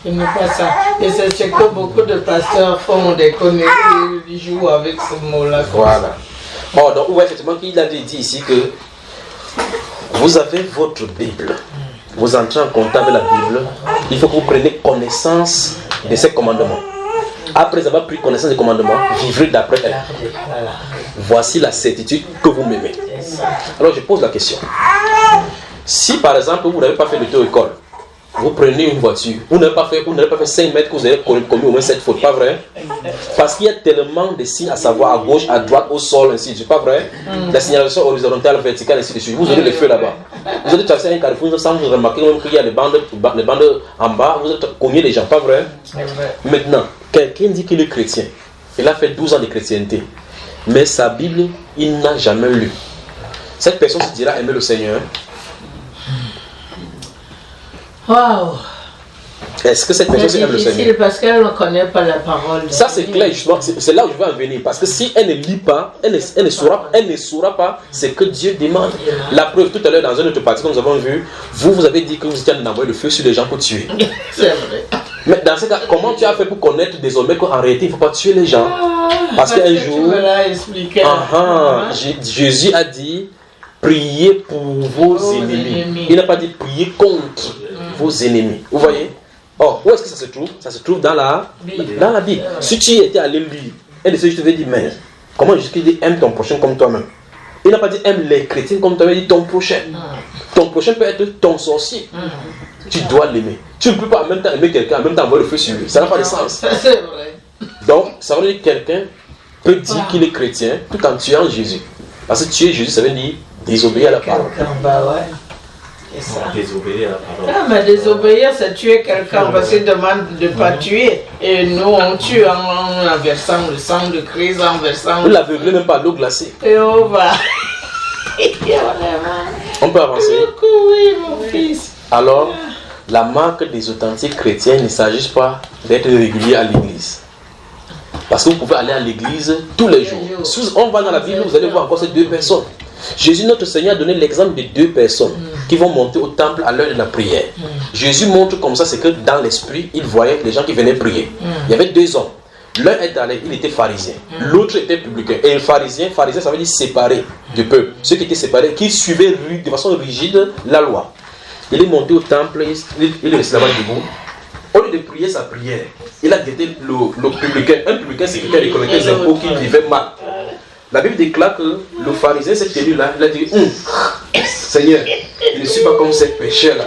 Ce n'est pas ça. Et c'est ce que beaucoup de pasteurs font, des conneries, ils jouent avec ce mot-là. Voilà. Oh, donc, ouais, effectivement, il a dit ici que vous avez votre Bible. Vous entrez en contact avec la Bible. Il faut que vous preniez connaissance de ces commandements. Après avoir pris connaissance des commandements, vivre d'après elle. Voici la certitude que vous m'aimez. Alors je pose la question. Si par exemple vous n'avez pas fait de théo-école, vous prenez une voiture, vous n'avez pas fait 5 mètres, que vous avez commis au moins 7 fautes, pas vrai? Parce qu'il y a tellement de signes à savoir à gauche, à droite, au sol, ainsi de suite, pas vrai? La signalisation horizontale, verticale, ainsi de suite. Vous aurez le feu là-bas. Vous allez traverser un carrefour sans vous remarquer même qu'il y a les bandes en bas, vous allez cogner les gens, pas vrai? Maintenant, quelqu'un dit qu'il est chrétien. Il a fait 12 ans de chrétienté. Mais sa Bible, il n'a jamais lu. Cette personne se dira aimer le Seigneur. Waouh! Est-ce que cette personne aime le Seigneur? C'est difficile parce qu'elle ne connaît pas la parole. Ça c'est clair, justement. C'est là où je veux en venir. Parce que si elle ne lit pas, elle ne saura pas ce que Dieu demande. La preuve, tout à l'heure, dans une autre partie que nous avons vu, vous avez dit que vous étiez en train d'envoyer le feu sur les gens pour tuer. C'est vrai. Mais dans ce cas, comment tu as fait pour connaître désormais qu'en réalité, il ne faut pas tuer les gens? Parce qu'un jour, Jésus a dit, priez pour vos ennemis. Il n'a pas dit priez contre vos ennemis. Vous voyez? Or, où est-ce que ça se trouve? Ça se trouve dans la Bible. Si tu étais allé lire, et de ce je te vais dire, mais comment Jésus dit aime ton prochain comme toi-même? Il n'a pas dit aime les chrétiens comme toi-même, il dit ton prochain. Ton prochain peut être ton sorcier. Tu dois l'aimer. Tu ne peux pas en même temps aimer quelqu'un, en même temps envoyer le feu sur lui. Ça n'a pas de sens. C'est vrai. Donc, ça veut dire que quelqu'un peut dire qu'il est chrétien tout en tuant Jésus. Parce que tuer Jésus, ça veut dire désobéir à la parole. Désobéir à la parole. Ah, mais désobéir, c'est tuer quelqu'un parce qu'il demande de ne pas tuer. Et nous, on tue en versant le sang de Christ, en versant. Vous l'aveuglez même pas à l'eau glacée. Et on va. On peut avancer. Oui, mon fils. Alors, la marque des authentiques chrétiens, il ne s'agit pas d'être régulier à l'église. Parce que vous pouvez aller à l'église tous les jours. Si on va dans la Bible, vous allez voir encore ces 2 personnes. Jésus, notre Seigneur, a donné l'exemple de 2 personnes qui vont monter au temple à l'heure de la prière. Jésus montre comme ça, c'est que dans l'esprit, il voyait les gens qui venaient prier. Il y avait 2 hommes. L'un est allé, il était pharisien. L'autre était publicain. Et le pharisien, ça veut dire séparé du peuple. Ceux qui étaient séparés, qui suivaient de façon rigide la loi. Il est monté au temple, il est resté là-bas debout. Au lieu de prier sa prière, il a guetté le publicain. Un publicain, c'est quelqu'un qui collectait des impôts qui vivait mal. La Bible déclare que le pharisien, cette tenue-là, il a dit Seigneur, je ne suis pas comme ces pécheurs-là.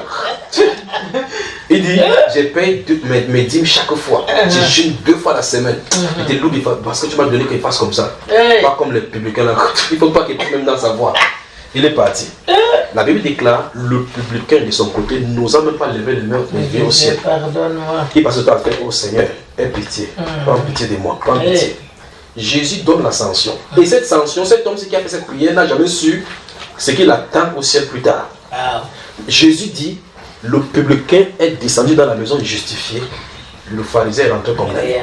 Il dit je paye mes dîmes chaque fois. Je jeûne 2 fois la semaine. Il dit Louis, parce que tu m'as donné qu'il fasse comme ça. Pas comme les publicains là. Il ne faut pas qu'il puisse même dans sa voix. Il est parti. La Bible déclare le publicain de son côté n'osant même pas lever les mains au ciel. Pardonne-moi. Il passe tout à fait au Seigneur, aie pitié. Prends pitié de moi. Prends pitié. Jésus donne la sanction. Et cette sanction, cet homme qui a fait cette prière n'a jamais su ce qu'il attend au ciel plus tard. Jésus dit, le publicain est descendu dans la maison justifié, le pharisien est rentré condamné.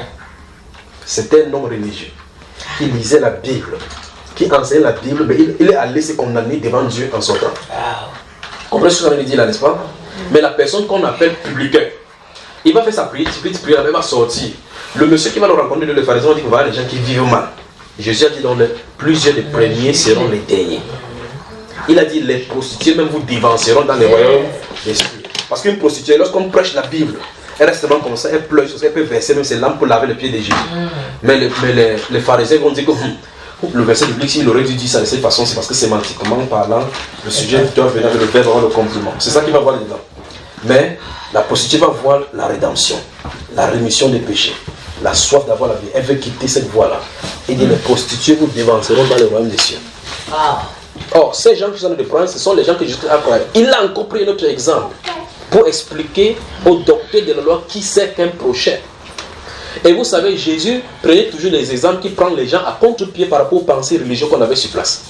C'était un homme religieux qui lisait la Bible, qui enseignait la Bible, mais il est allé se condamner devant Dieu en sortant. Comprenez ce que ça veut dire là, n'est-ce pas? Mais la personne qu'on appelle publicain, il va faire sa prière, petite prière, il va sortir. Le monsieur qui va le rencontrer, le pharisien, dit que voilà les gens qui vivent mal. Jésus a dit donc plusieurs des premiers seront les derniers. Il a dit les prostituées même vous dévanceront dans les royaumes des cieux. Parce qu'une prostituée, lorsqu'on prêche la Bible, elle reste seulement comme ça, elle pleure, elle peut verser même ses larmes pour laver les pieds de Jésus. Mais les pharisiens vont dire que le verset biblique, s'il aurait dû dire ça de cette façon, c'est parce que sémantiquement parlant, le sujet doit venir avec le verbe avoir le compliment. C'est ça qu'il va voir dedans. Mais la prostituée va voir la rédemption, la rémission des péchés, la soif d'avoir la vie. Elle veut quitter cette voie-là. Il dit les prostituées vous dévanceront dans le royaume des cieux. Or, ces gens qui sont de prendre, ce sont les gens que Jésus a pris. Il a encore pris un autre exemple pour expliquer aux docteurs de la loi qui c'est qu'un prochain. Et vous savez, Jésus prenait toujours les exemples qui prennent les gens à contre-pied par rapport aux pensées religieuses qu'on avait sur place.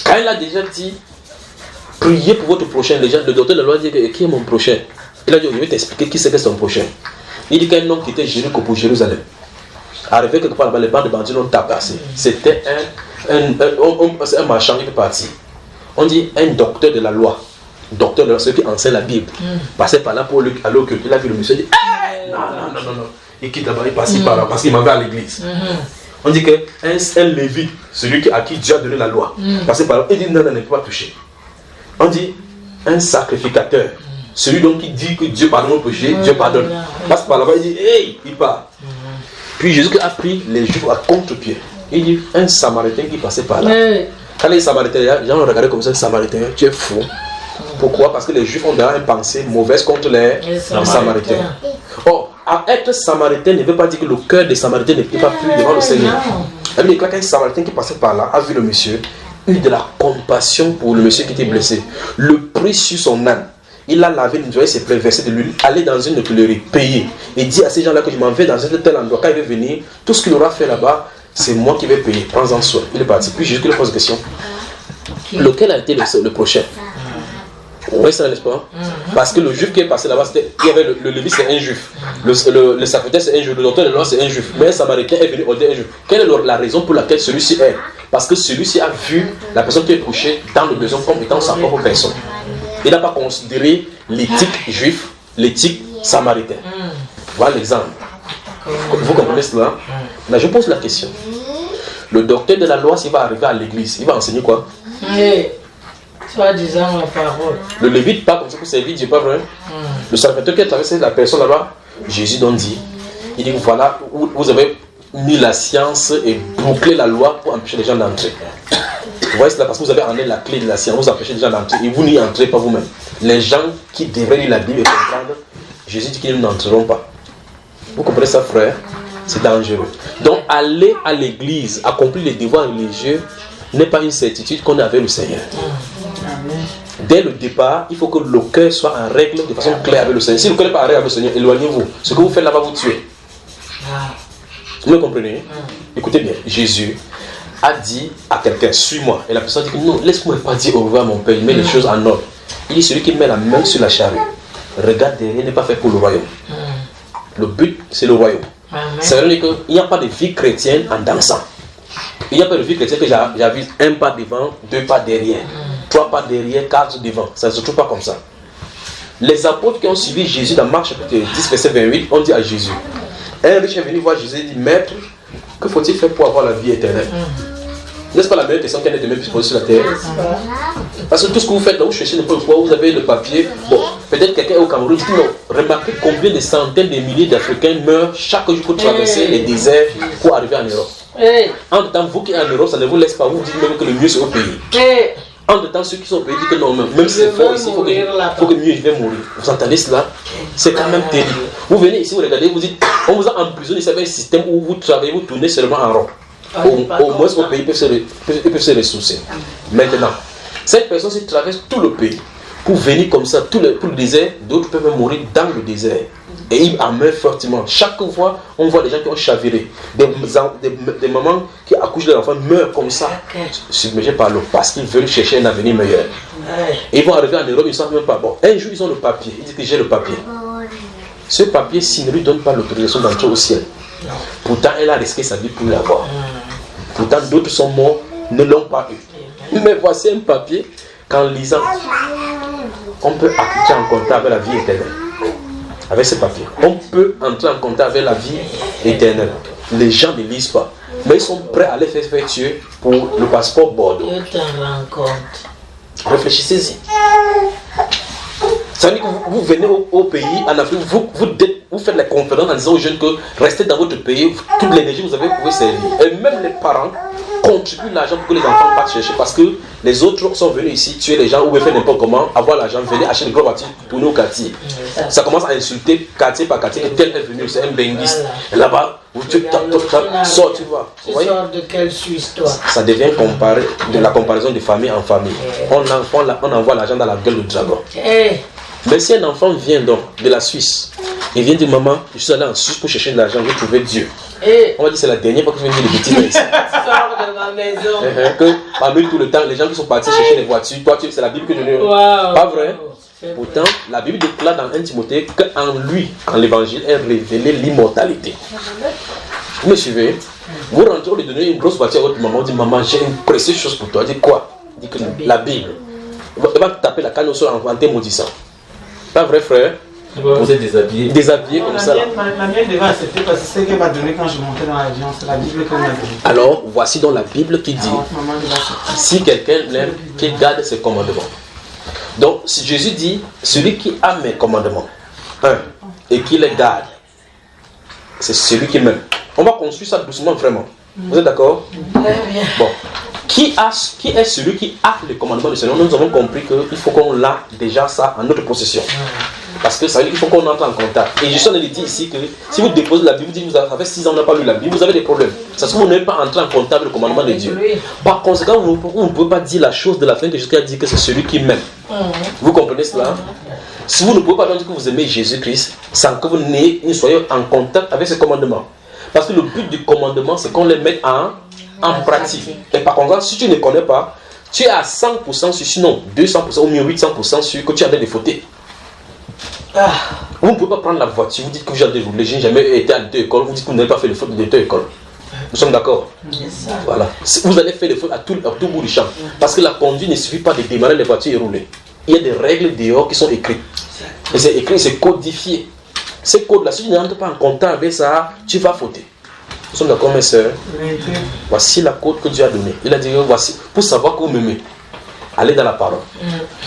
Quand il a déjà dit, priez pour votre prochain, les gens, le docteur de la loi dit, qui est mon prochain? Il a dit, je vais t'expliquer qui c'est que son prochain. Il dit qu'un homme qui était Jéricho pour Jérusalem, arrivé quelque part là-bas, les bandes de bandits l'ont tabassé. C'était un marchand qui est parti. On dit un docteur de la loi. Docteur de la loi, celui qui enseigne la Bible. Passait par là pour aller au culte. Il a vu le monsieur, il dit non. Il quitte là-bas, il passe par là parce qu'il m'en va à l'église. On dit qu'un lévite, celui à qui Dieu a donné la loi, passait par là, il dit non, ne peut pas toucher. On dit un sacrificateur, celui donc qui dit que Dieu pardonne nos péchés, Dieu pardonne. Passe par là-bas, il dit hey, il part. Puis Jésus a pris les Juifs à contre-pied. Il dit, un Samaritain qui passait par là. Quand les Samaritains, les gens ont regardé comme ça, un Samaritain, tu es fou. Pourquoi? Parce que les Juifs ont déjà une pensée mauvaise contre les Samaritains. Or, être Samaritain ne veut pas dire que le cœur des Samaritains n'est pas plus devant le Seigneur. Il dit qu'un Samaritain qui passait par là a vu le monsieur, eu de la compassion pour le monsieur qui était blessé, le prit sur son âne. Il a lavé, nettoyé ses plaies, versé de l'huile, allé dans une hôtellerie, payer. Et dit à ces gens-là que je m'en vais dans un tel endroit. Quand il va venir, tout ce qu'il aura fait là-bas, c'est moi qui vais payer. Prends-en soin. Il est parti. Puis Jésus lui pose une question. Lequel a été le prochain? Oui, ça n'est-ce pas? Parce que le juif qui est passé là-bas, il y avait le Lévi, c'est un juif. Le sacrificateur, c'est un juif. Le docteur de la loi, c'est un juif. Mais un Samaritain est venu ordonner un juif. Quelle est la raison pour laquelle celui-ci est? Parce que celui-ci a vu la personne qui est couchée dans le besoin comme étant sa propre personne. Il n'a pas considéré l'éthique juif, l'éthique samaritain. Voilà l'exemple. Vous comprenez cela? Là, je pose la question. Le docteur de la loi, s'il va arriver à l'église, il va enseigner quoi? Soit disant la parole. Le Lévite pas comme ça pour servir Dieu, pas vrai? Le sacrificateur qui a traversé la personne là-bas, Jésus donc dit, il dit voilà, vous avez mis la science et bouclé la loi pour empêcher les gens d'entrer. Vous voyez cela parce que vous avez emmené la clé de la science, vous empêchez les gens d'entrer et vous n'y entrez pas vous-même. Les gens qui devraient lire la Bible et comprendre, Jésus dit qu'ils n'entreront pas. Vous comprenez ça, frère? C'est dangereux. Donc, aller à l'église, accomplir les devoirs religieux, n'est pas une certitude qu'on a avec le Seigneur. Dès le départ, il faut que le cœur soit en règle de façon claire avec le Seigneur. Si le cœur n'est pas en règle avec le Seigneur, éloignez-vous. Ce que vous faites là-bas, vous tuez. Vous me comprenez? Écoutez bien, Jésus a dit à quelqu'un, suis-moi. Et la personne dit que non, laisse-moi pas dire au revoir mon Père, il met les choses en ordre. Il dit, celui qui met la main sur la charrue, regarde derrière, n'est pas fait pour le royaume. Le but, c'est le royaume. Ça veut dire qu'il n'y a pas de vie chrétienne en dansant. Il n'y a pas de vie chrétienne que j'avise un pas devant, deux pas derrière, trois pas derrière, quatre devant. Ça ne se trouve pas comme ça. Les apôtres qui ont suivi Jésus dans Marc chapitre 10, verset 28, ont dit à Jésus, un riche est venu voir Jésus et dit, Maître, que faut-il faire pour avoir la vie éternelle? N'est-ce pas la meilleure question qu'un être humain puisse poser sur la terre? Parce que tout ce que vous faites là, vous cherchez n'importe quoi, vous avez le papier. Bon, peut-être quelqu'un est au Cameroun dit non. Remarquez combien de centaines de milliers d'Africains meurent chaque jour pour traverser les déserts pour arriver en Europe. En temps, vous qui êtes en Europe, ça ne vous laisse pas, vous dites même que le mieux c'est au pays. En temps, ceux qui sont au pays disent que non, même si c'est fort ici, il faut que mieux je vais mourir. Vous entendez cela? C'est quand même terrible. Vous venez ici, vous regardez, vous dites, on vous a emprisonné, c'est un système où vous travaillez, vous tournez seulement en rond. Au moins au pays, ils peuvent se ressourcer. Maintenant, cette personne s'y traverse tout le pays pour venir comme ça, tout le désert. D'autres peuvent mourir dans le désert. Et ils en meurent fortement. Chaque fois, on voit des gens qui ont chaviré. Des mamans qui accouchent de l'enfant meurent comme ça, submergés par l'eau, parce qu'ils veulent chercher un avenir meilleur. Et ils vont arriver en Europe, ils ne savent même pas. Bon, un jour, ils ont le papier. Ils disent que j'ai le papier. Ce papier, s'il ne lui donne pas l'autorisation d'entrer au ciel, pourtant, elle a risqué sa vie pour l'avoir. Pourtant, d'autres sont morts, ne l'ont pas eu. Mais voici un papier qu'en lisant, on peut entrer en contact avec la vie éternelle. Avec ce papier, on peut entrer en contact avec la vie éternelle. Les gens ne lisent pas, mais ils sont prêts à les faire tuer pour le passeport Bordeaux. Je t'en rends compte. Réfléchissez-y. Ça veut dire que vous venez au pays, en Afrique, vous faites la conférence en disant aux jeunes que restez dans votre pays, toute l'énergie que vous avez, vous pouvez servir. Et même les parents contribuent l'argent pour que les enfants partent chercher, parce que les autres sont venus ici tuer les gens ou faire n'importe comment, avoir l'argent, venir acheter une grande voiture pour nous au quartier. Ça commence à insulter quartier par quartier, que tel est venu, c'est un benguiste. Et là-bas, tu sors, tu vois. Tu sors de quelle Suisse, toi? Ça devient de la comparaison de famille en famille. On envoie l'argent dans la gueule du dragon. Mais si un enfant vient donc de la Suisse, il vient dire maman, je suis allé en Suisse pour chercher de l'argent, je vais trouver Dieu. On va dire c'est la dernière fois que je viens dire des bêtises ici. Sors de ma maison. Que parmi tout le temps, les gens qui sont partis chercher les voitures, toi c'est la Bible que je lis. Pas vrai? Pourtant, la Bible déclare dans 1 Timothée qu'en lui, en l'évangile, est révélée l'immortalité. Vous me suivez? Vous rentrez, on lui donne une grosse voiture à votre maman, on dit maman, j'ai une précieuse chose pour toi. Elle dit quoi? Elle dit que la Bible. Elle va taper la canne au sol en maudissant. Pas vrai, frère? Vous êtes déshabillé. Déshabillé comme ça. La mienne devait accepter parce que c'est ce qu'elle m'a donné quand je montais dans l'avion. C'est la Bible qu'elle m'a donnée. Alors, voici donc la Bible qui dit si quelqu'un l'aime, qu'il garde ses commandements. Donc, si Jésus dit celui qui a mes commandements, et qui les garde, c'est celui qui m'aime. On va construire ça doucement vraiment. Vous êtes d'accord? Bon. Qui est celui qui a les commandements du Seigneur? Nous avons compris qu'il faut qu'on l'a déjà ça en notre possession. Parce que ça veut dire qu'il faut qu'on entre en contact. Et je suis en train de dire ici que si vous déposez la Bible, vous dites que ça fait 6 ans qu'on n'a pas lu la Bible, vous avez des problèmes. Ça se trouve que vous n'avez pas entré en contact avec le commandement de Dieu. Par conséquent, vous ne pouvez pas dire la chose de la fin que Jésus a dit que c'est celui qui m'aime. Vous comprenez cela? Si vous ne pouvez pas dire que vous aimez Jésus-Christ sans que vous soyez en contact avec ce commandement. Parce que le but du commandement, c'est qu'on les mette en pratique. Et par contre, si tu ne connais pas, tu es à 100% sûr, sinon 200% ou mieux 800% sûr que tu as des fautes. Vous ne pouvez pas prendre la voiture, vous dites que vous avez déroulé, je n'ai jamais été à l'auto-école, vous dites que vous n'avez pas fait le fautes de l'auto-école. Nous sommes d'accord? Voilà. Vous allez faire le fautes à tout bout du champ. Parce que la conduite ne suffit pas de démarrer les voitures et rouler. Il y a des règles dehors qui sont écrites. Et c'est écrit, c'est codifié. Ces codes-là, si tu n'entres pas en contact avec ça, tu vas fauter. Nous sommes d'accord, mes sœurs? Voici la code que Dieu a donnée. Il a dit, voici, pour savoir que vous m'aimez, allez dans la parole.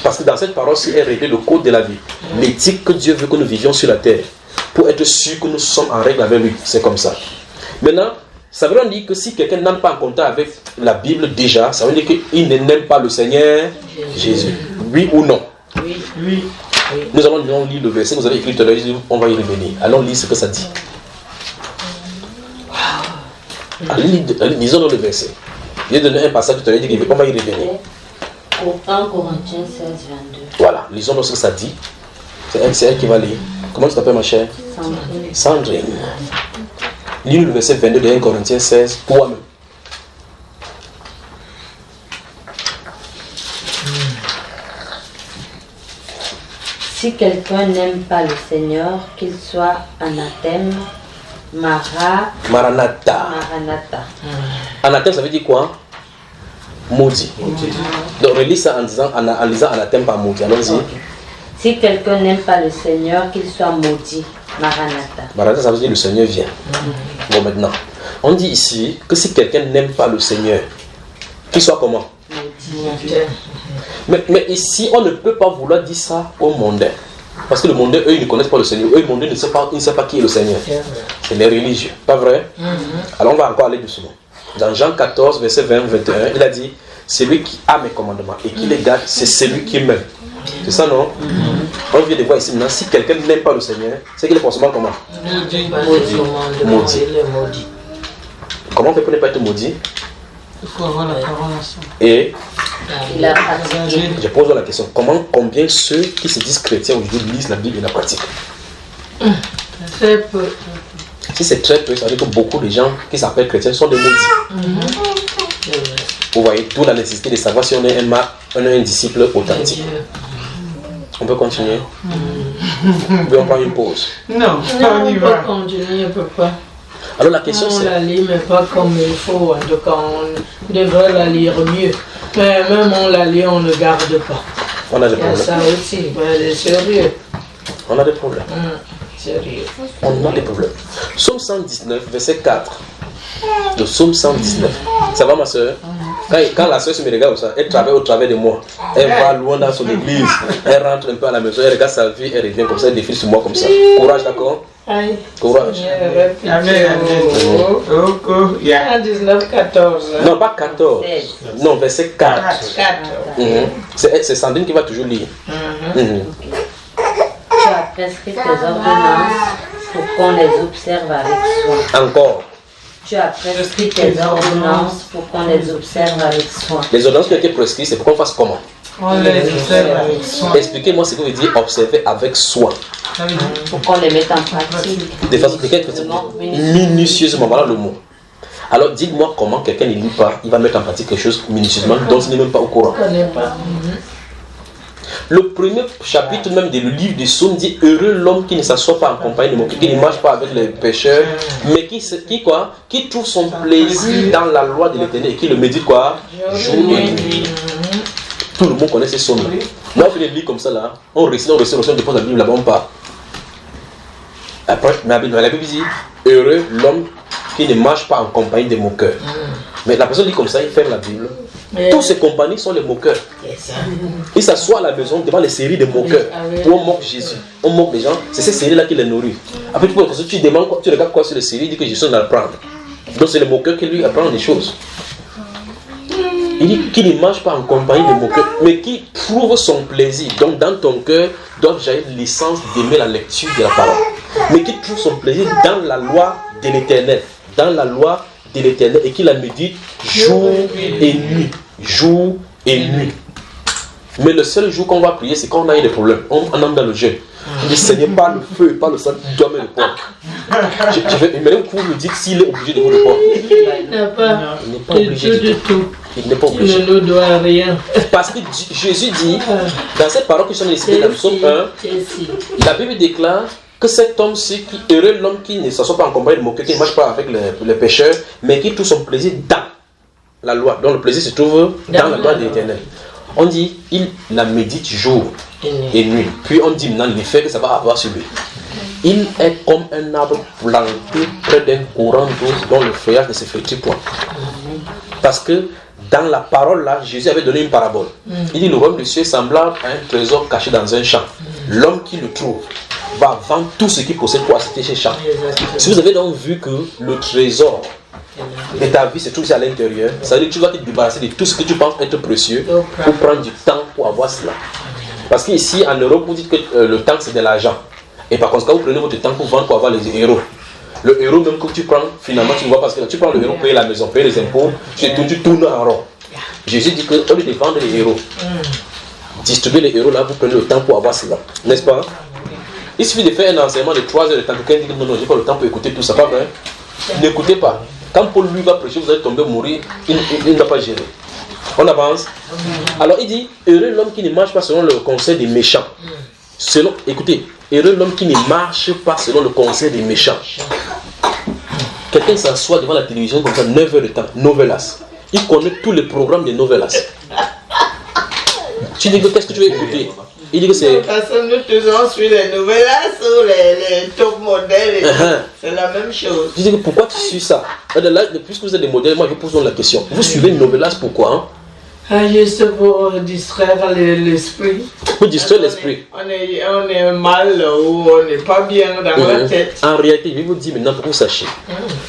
Parce que dans cette parole, c'est réglé le code de la vie. L'éthique que Dieu veut que nous vivions sur la terre. Pour être sûr que nous sommes en règle avec lui. C'est comme ça. Maintenant, ça veut dire que si quelqu'un n'entre pas en contact avec la Bible déjà, ça veut dire qu'il n'aime pas le Seigneur Jésus. Oui ou non? Oui. Nous allons lire le verset que vous avez écrit tout à l'heure, on va y revenir. Allons lire ce que ça dit. Lisons le verset. Il a donné un passage tout à l'heure, on va y revenir. 1 Corinthiens 16, 22. Voilà, lisons ce que ça dit. C'est elle qui va lire. Comment tu t'appelles ma chère? Sandrine. Lis le verset 22 de 1 Corinthiens 16 pour moi-même. Si quelqu'un n'aime pas le Seigneur, qu'il soit anathème, Maranatha. Anathème, ça veut dire quoi? Maudit. Donc, relis ça en lisant anathème par maudit. Allons-y. Okay. Si quelqu'un n'aime pas le Seigneur, qu'il soit maudit. Maranatha. Maranatha, ça veut dire le Seigneur vient. Bon, maintenant, on dit ici que si quelqu'un n'aime pas le Seigneur, qu'il soit comment? Mais ici, on ne peut pas vouloir dire ça aux mondains. Parce que le mondain, eux, ils ne connaissent pas le Seigneur. Eux, le mondain, ils ne savent pas qui est le Seigneur. C'est les religieux. Pas vrai? Alors, on va encore aller doucement. Dans Jean 14, verset 20, 21, il a dit, celui qui a mes commandements et qui les garde, c'est celui qui m'aime. C'est ça, non? On vient de voir ici maintenant, si quelqu'un n'aime pas le Seigneur, c'est qu'il est forcément comment? Maudit. Comment on fait pour ne pas être maudit? Il faut avoir la parole ensemble. Et il a pratiqué. Je pose la question, combien ceux qui se disent chrétiens aujourd'hui lisent la Bible et la pratiquent? Très peu. Si c'est très peu, ça veut dire que beaucoup de gens qui s'appellent chrétiens sont des maudits. Vous voyez, d'où la nécessité de savoir si on est un disciple authentique. On peut continuer? Ou on prend une pause? Non, on peut continuer, on peut pas. Alors la question c'est... On la lit, mais pas comme il faut. En tout cas, on devrait la lire mieux. Mais même on la lit, on ne garde pas. On a des problèmes. Ça aussi, c'est sérieux. On a des problèmes. Sérieux. On a des problèmes. Psaume 119, verset 4. Le psaume 119. Ça va ma soeur? Quand la soeur se me regarde ça, elle travaille au travers de moi. Elle va loin dans son église. Elle rentre un peu à la maison, elle regarde sa vie, elle revient comme ça, elle défile sur moi comme ça. Courage, d'accord? Courage. Amen. 19, 14. Non, pas 14. Non, verset 4. 4. C'est Sandrine qui va toujours lire. Tu as prescrit tes ordonnances pour qu'on les observe avec soin. Encore. Tu as prescrit tes ordonnances pour qu'on les observe avec soin. Les ordonnances qui ont été prescrites, c'est pour qu'on fasse comment? On les observe avec soin. Expliquez-moi ce que vous dites observer avec soin. Pour qu'on les mette en pratique. De façon minutieusement, voilà le mot. Alors dites-moi comment quelqu'un ne lit pas, il va mettre en pratique quelque chose minutieusement dont il n'est même pas au courant. Le premier chapitre même du livre du psaume dit heureux l'homme qui ne s'assoit pas en compagnie de mon qui ne marche pas avec les pécheurs, mais qui trouve son plaisir dans la loi de l'Éternel et qui le médite quoi? Jour et nuit. Tout le monde connaît ces psaumes. Là, on fait des livres comme ça là, on récite, on dépose la Bible là-bas, on part. Après, la Bible dit heureux l'homme qui ne marche pas en compagnie de mon cœur. Mais la personne dit comme ça, il ferme la Bible, Tous ses compagnies sont les moqueurs. Ils s'assoient à la maison devant les séries de moqueurs. Où on moque Jésus, on moque les gens. C'est ces séries-là qui les nourrissent. Après, tu demandes, tu regardes quoi sur les séries, il dit que Jésus en apprend. Donc c'est les moqueurs qui lui apprennent des choses. Il dit qu'il ne mange pas en compagnie de moqueurs, mais qui trouve son plaisir. Donc dans ton cœur doit jaillir l'essence d'aimer la lecture de la parole. Mais qui trouve son plaisir dans la loi de l'Éternel. Dans la loi de l'Éternel et qui la médite jour et nuit. Jour et nuit. Mais le seul jour qu'on va prier, c'est quand on a eu des problèmes. On entre dans le jeûne. Il dit Seigneur, pas le feu, pas le sang, tu dois mettre le porc. Même vous me dites s'il est obligé de mettre le porc. Il n'a pas obligé du tout. Il n'est pas obligé. Il ne nous doit rien. Parce que Jésus dit, dans cette parole que je suis citée dans le psaume 1, la Bible déclare que cet homme-ci, heureux l'homme qui ne s'assoit pas en compagnie de moqueurs, qui ne marche pas avec les pécheurs, mais qui trouve son plaisir dans la loi. Donc le plaisir se trouve dans la loi de l'Éternel. On dit, il la médite jour et nuit. Puis on dit maintenant l'effet que ça va avoir sur lui. Il est comme un arbre planté près d'un courant d'eau dont le feuillage ne se flétrit point. Parce que dans la parole là, Jésus avait donné une parabole. Il dit le royaume des cieux est semblable à un trésor caché dans un champ. L'homme qui le trouve va vendre tout ce qu'il possède pour acheter chez champ. Si vous avez donc vu que le trésor de ta vie se trouve à l'intérieur, ça veut dire que tu vas te débarrasser de tout ce que tu penses être précieux pour prendre du temps pour avoir cela. Parce qu'ici en Europe, vous dites que le temps c'est de l'argent. Et par conséquent, vous prenez votre temps pour vendre pour avoir les euros. Le euro même que tu prends, finalement, tu ne vois pas parce que tu prends le euro pour payer la maison, payer les impôts, tu tournes en rond. Jésus dit que au lieu de vendre les euros, distribuer les euros là, vous prenez le temps pour avoir cela. N'est-ce pas? Il suffit de faire un enseignement de 3 heures de temps. Quelqu'un dit que non, j'ai pas le temps pour écouter tout ça, pas vrai? N'écoutez pas. Quand Paul lui va prêcher, vous allez tomber mourir, il ne va pas gérer. On avance. Alors il dit, heureux l'homme qui ne marche pas selon le conseil des méchants. Écoutez, heureux l'homme qui ne marche pas selon le conseil des méchants. Quelqu'un s'assoit devant la télévision comme ça, 9 heures de temps, novelas. Il connaît tous les programmes des novelas. Tu dis que qu'est-ce que tu veux écouter? Il dit que c'est... Parce que nous tous suivons les novelas ou les top modèles. C'est la même chose. Je dis que pourquoi tu suis ça? Puisque vous êtes des modèles, moi je pose la question. Vous suivez une novelas pourquoi? Juste pour distraire l'esprit. Pour distraire l'esprit. On est mal ou on n'est pas bien dans la tête. En réalité, je vais vous dire maintenant pour que vous sachiez.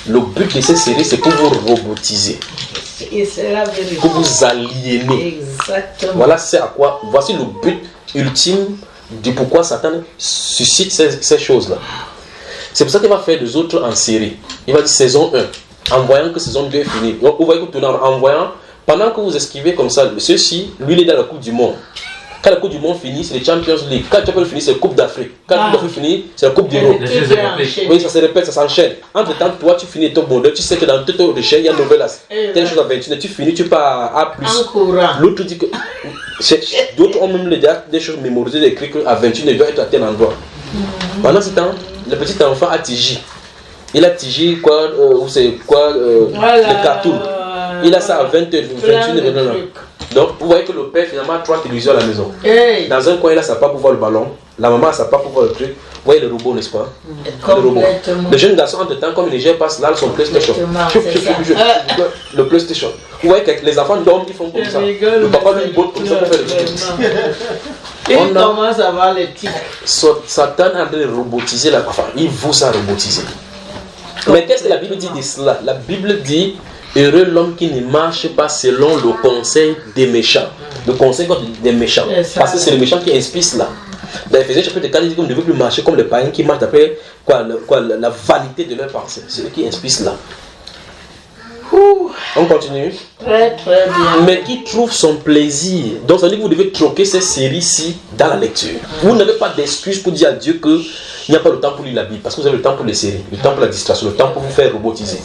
Le but de cette série, c'est pour vous robotiser. Et c'est la vérité. Pour vous aliéner. Exactement. Voilà c'est à quoi. Voici le but ultime de pourquoi Satan suscite ces choses-là. C'est pour ça qu'il va faire des autres en série. Il va dire saison 1, en voyant que saison 2 est finie. Donc vous voyez que en voyant, pendant que vous esquivez comme ça, ceci, lui il est dans la Coupe du Monde. Quand la Coupe du Monde finit, c'est les Champions League. Quand la Champions League finit, c'est la Coupe d'Afrique. Quand la Coupe d'Afrique finit, c'est la Coupe d'Europe. Oui, ça se répète, ça s'enchaîne. Entre temps, toi, tu finis ton modèle. Tu sais que dans toute autre chaîne, il y a Novelas. Telle chose à 21. Tu finis, tu pars à A+. L'autre dit que. D'autres ont même des choses mémorisées, écrites qu'à 21, il doit être à tel endroit. Pendant ce temps, le petit enfant a tigé. Il a tigé quoi, ou c'est quoi, le cartoon. Il a ça à 20, 21, non. Donc, vous voyez que le père finalement a 3 téléviseurs à la maison. Hey. Dans un coin, il a sa part pour voir le ballon. La maman a sa part pour voir le truc. Vous voyez le robot, n'est-ce pas? Le robot. Le jeune garçon, entre-temps, comme il gère, passe là, son PlayStation. Le PlayStation. Vous voyez que les enfants dorment, ils font comme ça. Le papa lui botte comme ça pour faire le truc. Il commence à avoir les tics. Satan a de robotiser la... Enfin, il vous a robotisé. Mais qu'est-ce que la Bible dit de cela? La Bible dit... Heureux l'homme qui ne marche pas selon le conseil des méchants. Le conseil des méchants. Parce que c'est les méchants qui inspirent cela. Dans Ephésiens chapitre 4, il dit qu'on ne devait plus marcher comme les païens qui marchent d'après la vanité de leurs pensées. C'est eux qui inspirent cela. On continue. Très très bien. Mais qui trouve son plaisir. Donc ça veut dire que vous devez troquer cette série-ci dans la lecture. Vous n'avez pas d'excuse pour dire à Dieu qu'il n'y a pas le temps pour lire la Bible. Parce que vous avez le temps pour les séries, le temps pour la distraction, le temps pour vous faire robotiser.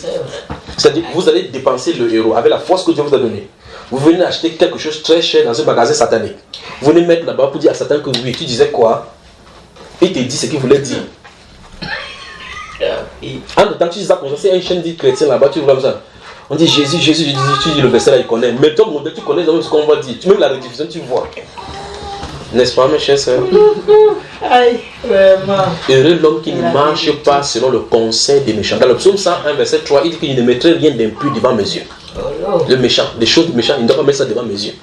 C'est-à-dire que vous allez dépenser le héros avec la force que Dieu vous a donnée. Vous venez acheter quelque chose très cher dans un magasin satanique. Vous venez mettre là-bas pour dire à Satan que oui, tu disais quoi? Il te dit ce qu'il voulait dire. En même temps, tu dis ça comme ça, c'est un chaîne dit chrétien là-bas, tu vois comme ça. On dit Jésus, tu dis le verset là, il connaît. Mais ton modèle, tu connais ce qu'on va dire. Tu mets la rediffusion, tu vois. N'est-ce pas, mes chers sœurs? Aïe, vraiment. Heureux l'homme qui ne marche pas selon le conseil des méchants. Dans le psaume 101, verset 3, il dit qu'il ne mettrait rien d'impur devant mes yeux. Le méchant, des choses méchantes, il ne doit pas mettre ça devant mes yeux.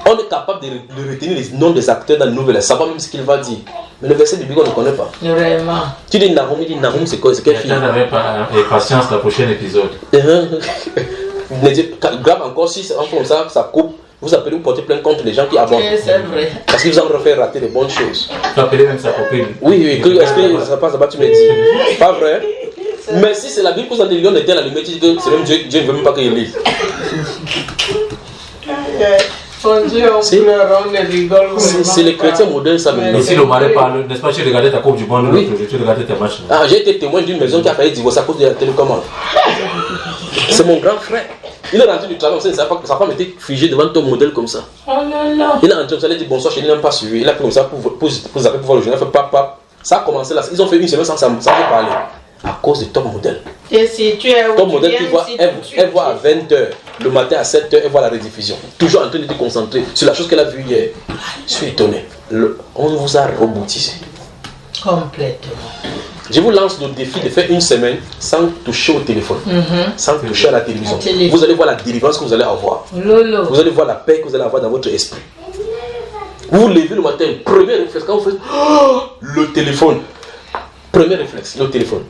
On est capable de retenir les noms des acteurs dans la nouvelle, savoir même ce qu'il va dire. Mais le verset biblique, on ne connaît pas. Vraiment. Tu dis Nahum, il dit Nahum, c'est quoi? C'est quelle fille? N'avait pas patience le prochain épisode. Grave encore, si c'est comme ça, ça coupe. Vous appelez, vous portez plainte contre les gens qui abandonnent. C'est vrai. Parce qu'ils vous ont refait rater les bonnes choses. Tu peux appeler même sa copine. Oui, est-ce que ça passe là-bas, tu me dis? Pas vrai? Mais si c'est la Bible que vous avez dit, on était à la limite, tu dis que c'est même Dieu ne veut même pas qu'il lise. Mon Dieu, on pleure, on rigole. C'est les chrétiens modernes, ça me Et si le mari parle, n'est-ce pas, tu regardais ta coupe du bon, oui. Tu regardais tes matchs. Ah, j'ai été témoin d'une maison qui a failli divorcer à cause de la télécommande. C'est mon grand frère. Il est rentré du travail, sa femme était figée devant ton modèle comme ça. Oh là là. Il est rentré comme ça, il a dit bonsoir, chérie, il n'a même pas suivi. Il a pris comme ça pour zapper, pour voir le journal, il a fait pap. Ça a commencé là. Ils ont fait une semaine sans parler. À cause de top modèle. Et si tu es Top modèle, elle voit à 20h, le matin à 7h, elle voit la rediffusion. Toujours en train de te concentrer sur la chose qu'elle a vue hier. Je suis étonné. On vous a reboutissé. Complètement. Je vous lance le défi de faire une semaine sans toucher au téléphone, sans toucher à la télévision. Vous allez voir la délivrance que vous allez avoir. Lolo. Vous allez voir la paix que vous allez avoir dans votre esprit. Vous vous levez le matin, premier réflexe, quand vous faites le téléphone. Premier réflexe, le téléphone.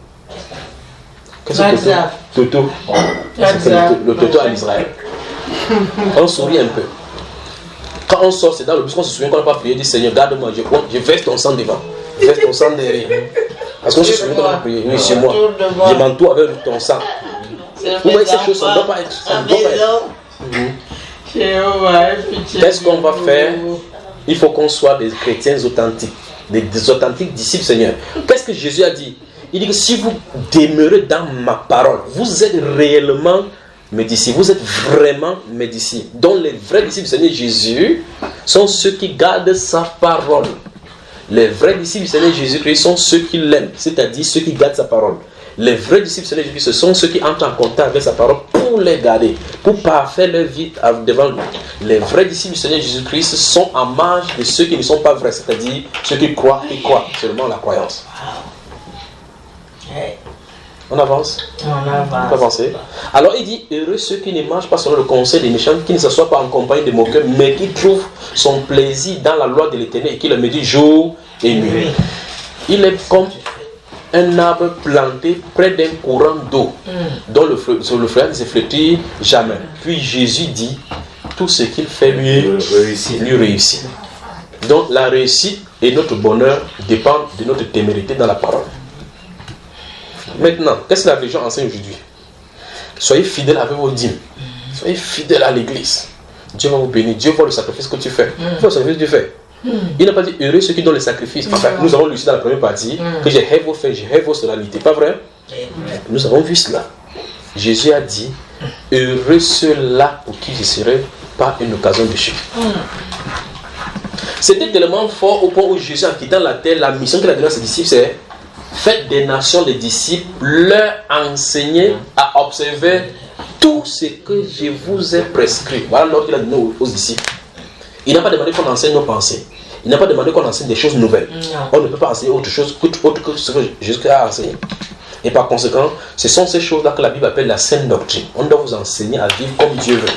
Qu'est-ce que c'est Toto. Le Toto à l'Israël. On sourit un peu. Quand on sort, c'est dans le bus qu'on se souvient qu'on n'a pas prié, dit Seigneur, garde-moi, je verse ton sang devant. Je verse ton sang derrière. Parce qu'on se souvient qu'on n'a pas prié. Oui, c'est moi. Je m'entoure avec ton sang. Vous voyez ces choses, ça ne doit pas être. Ça ne doit pas être. Qu'est-ce qu'on va faire? Il faut qu'on soit des chrétiens authentiques, des authentiques disciples Seigneur. Qu'est-ce que Jésus a dit? Il dit que si vous demeurez dans ma parole, vous êtes réellement mes disciples, vous êtes vraiment mes disciples. Donc les vrais disciples du Seigneur Jésus sont ceux qui gardent sa parole. Les vrais disciples du Seigneur Jésus-Christ sont ceux qui l'aiment, c'est-à-dire ceux qui gardent sa parole. Les vrais disciples du Seigneur Jésus-Christ, ce sont ceux qui entrent en contact avec sa parole pour les garder, pour parfaire leur vie devant lui. Les vrais disciples du Seigneur Jésus-Christ sont en marge de ceux qui ne sont pas vrais, c'est-à-dire ceux qui croient seulement la croyance. On avance. On peut avancer. Alors il dit, heureux ceux qui ne marchent pas selon le conseil des méchants, qui ne s'assoient pas en compagnie des moqueurs, mais qui trouvent son plaisir dans la loi de l'Éternel et qui le médite jour et nuit. Il est comme un arbre planté près d'un courant d'eau, dont le feuillage ne se flétrit jamais. Puis Jésus dit, tout ce qu'il fait lui réussit. Donc la réussite et notre bonheur dépendent de notre témérité dans la parole. Maintenant, qu'est-ce que la religion enseigne aujourd'hui? Soyez fidèles avec vos dîmes. Soyez fidèles à l'église. Dieu va vous bénir. Dieu voit le sacrifice que tu fais. Le sacrifice que tu fais. Il n'a pas dit heureux ceux qui donnent le sacrifice. Enfin, nous avons lu ici dans la première partie que j'ai rêvé vos faits, j'ai rêvé vos solennalités. Pas vrai? Nous avons vu cela. Jésus a dit heureux ceux-là pour qui je serai par une occasion de chute. C'était tellement fort au point où Jésus, en quittant la terre, la mission qu'il a donnée à ses disciples, c'est faites des nations des disciples, leur enseigner à observer tout ce que je vous ai prescrit. Voilà l'ordre qu'il a donné aux disciples. Il n'a pas demandé qu'on enseigne nos pensées. Il n'a pas demandé qu'on enseigne des choses nouvelles. On ne peut pas enseigner autre chose que ce que Jésus a enseigné. Et par conséquent, ce sont ces choses-là que la Bible appelle la saine doctrine. On doit vous enseigner à vivre comme Dieu veut.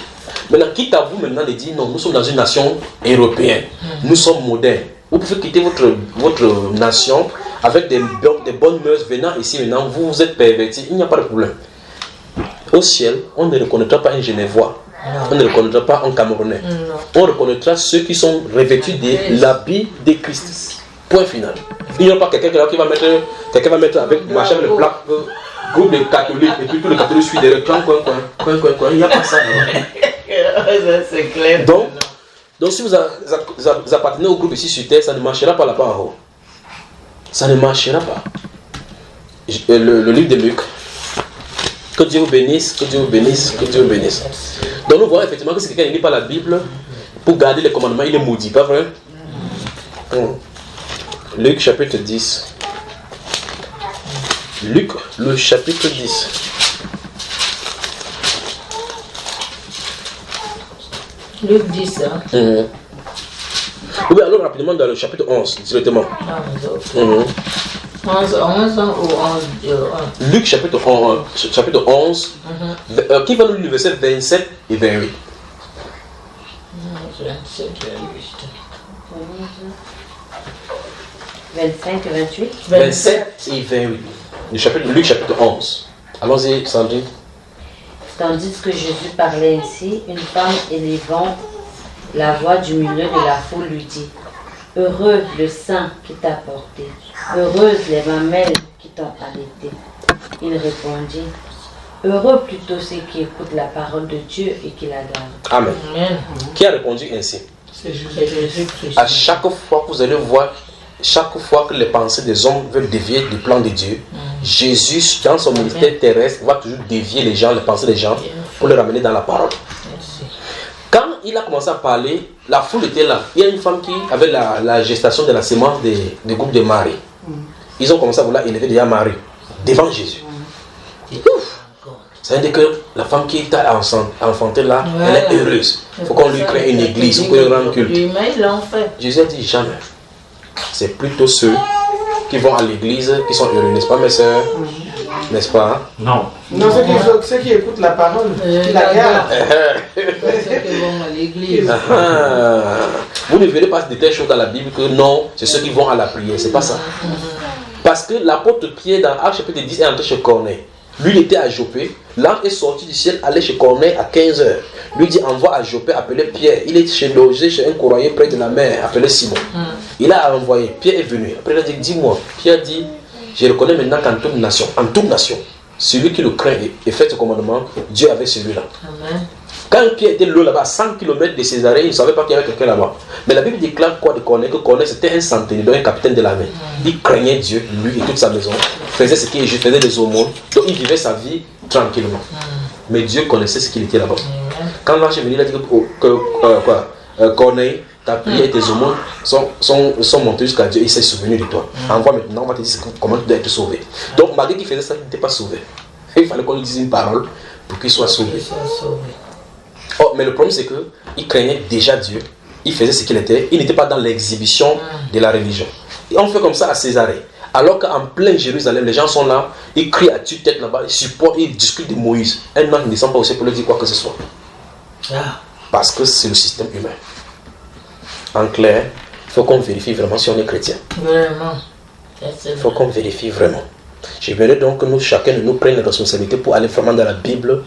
Maintenant, quitte à vous maintenant de dire non, nous sommes dans une nation européenne. Nous sommes modernes. Vous pouvez quitter votre nation avec des bonnes mœurs venant ici maintenant, vous êtes pervertis, il n'y a pas de problème. Au ciel, on ne reconnaîtra pas un Genevois, on ne reconnaîtra pas un Camerounais. On reconnaîtra ceux qui sont revêtus de l'habit de Christ. Point final. Il n'y a pas quelqu'un qui va mettre avec marcher avec le plaque, groupe de catholiques, et puis tous les catholiques suivent derrière, coin. Il n'y a pas ça. C'est clair. Donc si vous appartenez au groupe ici sur terre, ça ne marchera pas là-bas en haut. Ça ne marchera pas. Le livre de Luc. Que Dieu vous bénisse, que Dieu vous bénisse, que Dieu vous bénisse. Donc nous voyons effectivement que si quelqu'un ne lit pas la Bible, pour garder les commandements, il est maudit, pas vrai? Luc chapitre 10. Luc, le chapitre 10. Luc 10, hein? Oui, alors rapidement dans le chapitre 11, directement. 11 ou 11. Luc chapitre 11, qui va nous lire le verset 27 et 28. 27 25 et 28. 27 et 28. Luc chapitre 11. Allons-y, Sandrine. Tandis que Jésus parlait ainsi, une femme élevant la voix du milieu de la foule lui dit: Heureux le sein qui t'a porté, heureuses les mamelles qui t'ont allaité. Il répondit: Heureux plutôt ceux qui écoutent la parole de Dieu et qui la gardent. Amen. Amen. Qui a répondu ainsi? C'est Jésus-Christ. À chaque fois que vous allez voir, chaque fois que les pensées des hommes veulent dévier du plan de Dieu, Jésus, dans son ministère terrestre, va toujours dévier les gens, les pensées des gens, pour les ramener dans la parole. Merci. Quand il a commencé à parler, la foule était là. Il y a une femme qui avait la gestation de la sémence du groupe de Marie. Ils ont commencé à vouloir élever déjà Marie devant Jésus. Ça veut dire que la femme qui t'a enfanté là, elle est heureuse. Il faut qu'on lui crée une église, il faut qu'on lui rende culte. Mais ils l'ont fait. Jésus a dit jamais. C'est plutôt ceux qui vont à l'église qui sont heureux, n'est-ce pas mes soeurs? N'est-ce pas? Non, ceux qui écoutent la parole, qui la gardent. Ceux qui vont à l'église. Vous ne verrez pas de telles choses dans la Bible que non, c'est ceux qui vont à la prière, c'est pas ça. Parce que l'apôtre Pierre dans Actes chapitre 10 est entré chez Corneille. Lui, il était à Joppé. L'ange est sorti du ciel, allait chez Corneille à 15h. Lui dit: envoie à Joppé, appelez Pierre. Il est logé chez un courrier près de la mer, appelé Simon. Il a envoyé. Pierre est venu. Après, il a dit: dis-moi. Pierre dit: je reconnais maintenant qu'en toute nation, celui qui le craint et fait ce commandement, Dieu avec celui-là. Amen. Quand Pierre était loin là-bas, à 100 km de Césarée, il ne savait pas qu'il y avait quelqu'un là-bas. Mais la Bible déclare quoi de Corneille? Que Corneille c'était un centenier, donc un capitaine de l'armée. Il craignait Dieu, lui et toute sa maison, faisait ce qu'il est juste, faisait des aumônes, donc il vivait sa vie tranquillement. Mais Dieu connaissait ce qu'il était là-bas. Quand l'ange est venu, il a dit que Corneille, ta prière et tes aumônes sont montées jusqu'à Dieu, il s'est souvenu de toi. Envoie maintenant, on va te dire comment tu dois être sauvé. Donc malgré qu'il faisait ça, il n'était pas sauvé. Il fallait qu'on lui dise une parole pour qu'il soit sauvé. Oh, mais le problème c'est que il craignait déjà Dieu, il faisait ce qu'il était, il n'était pas dans l'exhibition de la religion. Et on fait comme ça à Césarée. Alors qu'en plein Jérusalem, les gens sont là, ils crient à tue-tête là-bas, ils supportent, ils discutent de Moïse. Un homme ne descend pas aussi pour lui dire quoi que ce soit. Parce que c'est le système humain. En clair, il faut qu'on vérifie vraiment si on est chrétien. Vraiment. Il faut qu'on vérifie vraiment. J'aimerais donc que nous, chacun de nous prenne la responsabilité pour aller vraiment dans la Bible.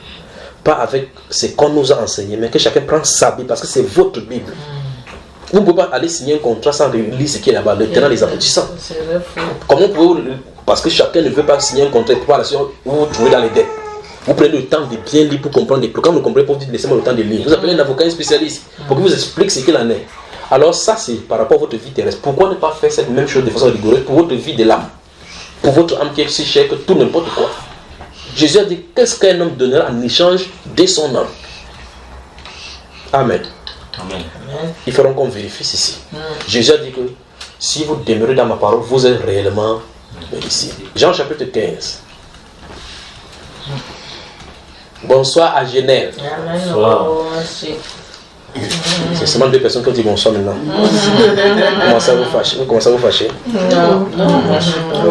Pas avec ce qu'on nous a enseigné, mais que chacun prenne sa Bible, parce que c'est votre Bible. Vous ne pouvez pas aller signer un contrat sans lire ce qui est là-bas, le tenant des aboutissants. Comment pouvez-vous, parce que chacun ne veut pas signer un contrat, pour la suite vous vous trouvez dans les dettes. Vous prenez le temps de bien lire pour comprendre les problèmes. Quand vous ne comprenez pas, vous dites laissez-moi le temps de lire. Vous appelez un avocat, un spécialiste, pour qu'il vous explique ce qu'il en est. Alors ça, c'est par rapport à votre vie terrestre. Pourquoi ne pas faire cette même chose de façon rigoureuse pour votre vie de l'âme? Pour votre âme qui est si chère que tout n'importe quoi. Jésus a dit: qu'est-ce qu'un homme donnera en échange de son âme? Amen. Amen. Il faudra qu'on vérifie ceci. Jésus a dit que si vous demeurez dans ma parole, vous êtes réellement ici. Jean chapitre 15. Bonsoir à Genève. Bonsoir. C'est seulement deux personnes qui ont dit bonsoir maintenant. Vous commencez à vous fâcher. Non,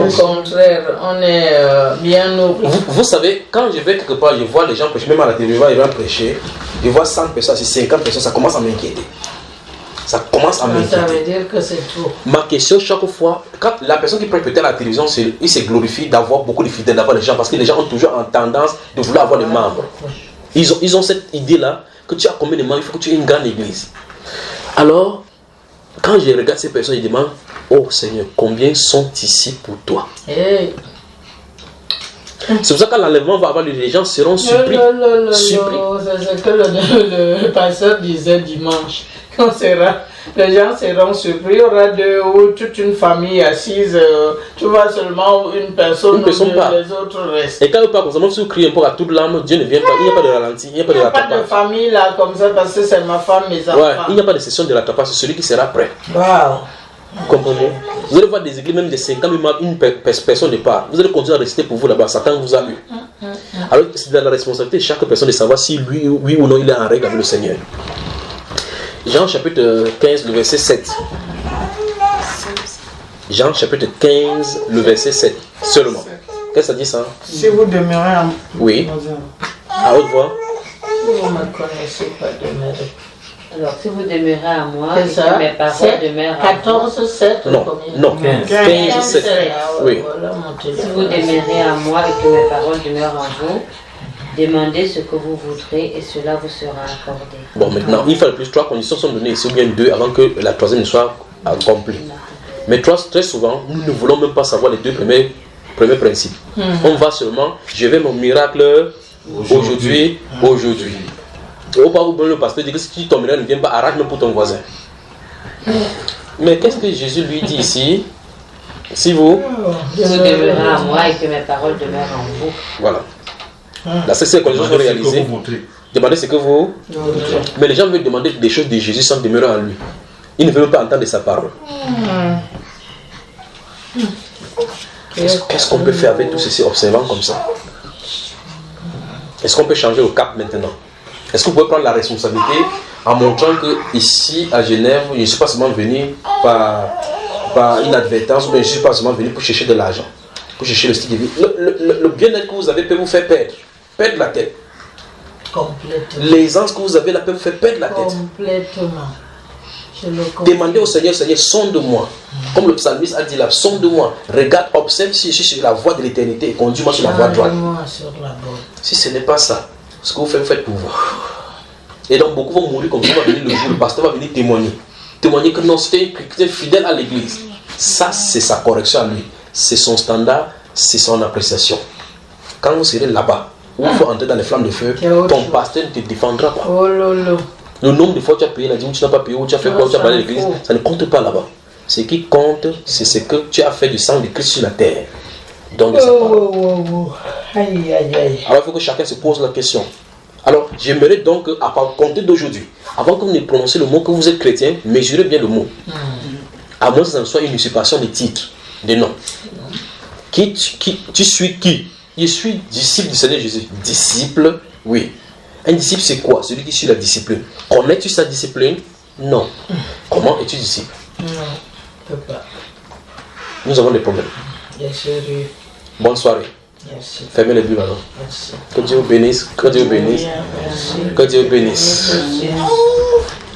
au contraire, on est bien nourris. Vous savez, quand je vais quelque part, je vois les gens prêcher, même à la télévision, ils vont prêcher, je vois 100 personnes, 50 personnes, ça commence à m'inquiéter. Ça commence à m'inquiéter. Ça veut dire que c'est trop. Ma question chaque fois, quand la personne qui prêche peut-être à la télévision, il se glorifie d'avoir beaucoup de fidèles, d'avoir les gens, parce que les gens ont toujours en tendance de vouloir avoir des membres. Ils ont cette idée-là, que tu as combien de membres, il faut que tu aies une grande église. Alors, quand je regarde ces personnes, je demande: oh Seigneur, combien sont ici pour toi? Hey. C'est pour ça que quand l'enlèvement va avoir lieu, les gens seront surpris. C'est ce que le pasteur disait dimanche. Quand les gens seront surpris, il y aura toute une famille assise. Tu vois seulement une personne pas. Les autres restent. Et quand il parle comme ça, même si vous criez un peu à toute l'âme, Dieu ne vient pas. Il n'y a pas de ralenti, il n'y a pas de rattrapage. Il n'y a pas de famille là comme ça parce que c'est ma femme, mes enfants. Ouais, il n'y a pas de session de rattrapage, c'est celui qui sera prêt. Wow. Vous comprenez? Vous allez voir des églises, même de 50 000 une personne de part. Vous allez continuer à rester pour vous là-bas. Satan vous a eu. Alors, c'est de la responsabilité de chaque personne de savoir si lui, oui ou non, il est en règle avec le Seigneur. Jean chapitre 15, le verset 7. Jean chapitre 15, le verset 7 seulement. Qu'est-ce que ça dit ça? Si vous demeurez en... Oui. À haute voix. Vous ne me connaissez pas demeurer. Alors, si vous demeurez à moi, et C'est que ça. mes paroles demeurent en vous, 14, 7. Non, 15, 7. Oui. si vous demeurez à moi et que mes paroles demeurent en vous, demandez ce que vous voudrez et cela vous sera accordé. Bon, maintenant, il faut plus 3 conditions sont données ici, ou bien 2 avant que la troisième ne soit accomplie. Mais très souvent, nous ne voulons même pas savoir les 2 premiers principes. On va seulement, je vais mon miracle aujourd'hui. Au pas où le pasteur dit que si ton miracle ne vient pas, arrête même pour ton voisin. Mais qu'est-ce que Jésus lui dit ici? Si vous demeurez à moi et que mes paroles demeurent en vous. Voilà. Là, c'est ces conditions sont réalisées. Demandez ce que vous. Mais les gens veulent demander des choses de Jésus sans demeurer en lui. Ils ne veulent pas entendre sa parole. Qu'est-ce qu'on peut faire avec tout ceci observant comme ça? Est-ce qu'on peut changer le cap maintenant? Est-ce que vous pouvez prendre la responsabilité en montrant que ici à Genève, je ne suis pas seulement venu par inadvertance, ou bien je ne suis pas seulement venu pour chercher de l'argent, pour chercher le style de vie. Le bien-être que vous avez peut vous faire perdre la tête. Complètement. L'aisance que vous avez là peut vous faire perdre la tête. Complètement. Demandez au Seigneur, Seigneur, sonde-moi. Comme le psalmiste a dit là, sonde-moi. Regarde, observe si je suis sur la voie de l'éternité et conduis-moi sur la voie droite. Si ce n'est pas ça, ce que vous faites pour vous. Et donc beaucoup vont mourir comme ça, va venir le jour, le pasteur va venir témoigner. Témoigner que non, c'était fidèle à l'église. Ça, c'est sa correction à lui. C'est son standard, c'est son appréciation. Quand vous serez là-bas, où il faut entrer dans les flammes de feu, ton pasteur ne te défendra pas. Oh lolo. Le nombre de fois que tu as payé la dîme, tu n'as pas payé, ou tu as fait quoi, tu as parlé à l'église, ça ne compte pas là-bas. Ce qui compte, c'est ce que tu as fait du sang de Christ sur la terre. Donc, de sa parole. Aïe, aïe, aïe. Alors, il faut que chacun se pose la question. Alors, j'aimerais donc, à compter d'aujourd'hui, avant que vous ne prononciez le mot que vous êtes chrétien, mesurez bien le mot. À moins que ça ne soit une usurpation de titres, de noms. Tu suis qui? Je suis disciple du Seigneur Jésus. Disciple, oui. Un disciple, c'est quoi? Celui qui suit la discipline. Connais-tu sa discipline? Non. Comment es-tu disciple? Non, je ne peux pas. Nous avons des problèmes. Bien sérieux. Bonne soirée. Merci. Fermez les bulles alors. Merci. Que Dieu vous bénisse. Que Dieu vous bénisse. Merci. Que Dieu vous bénisse.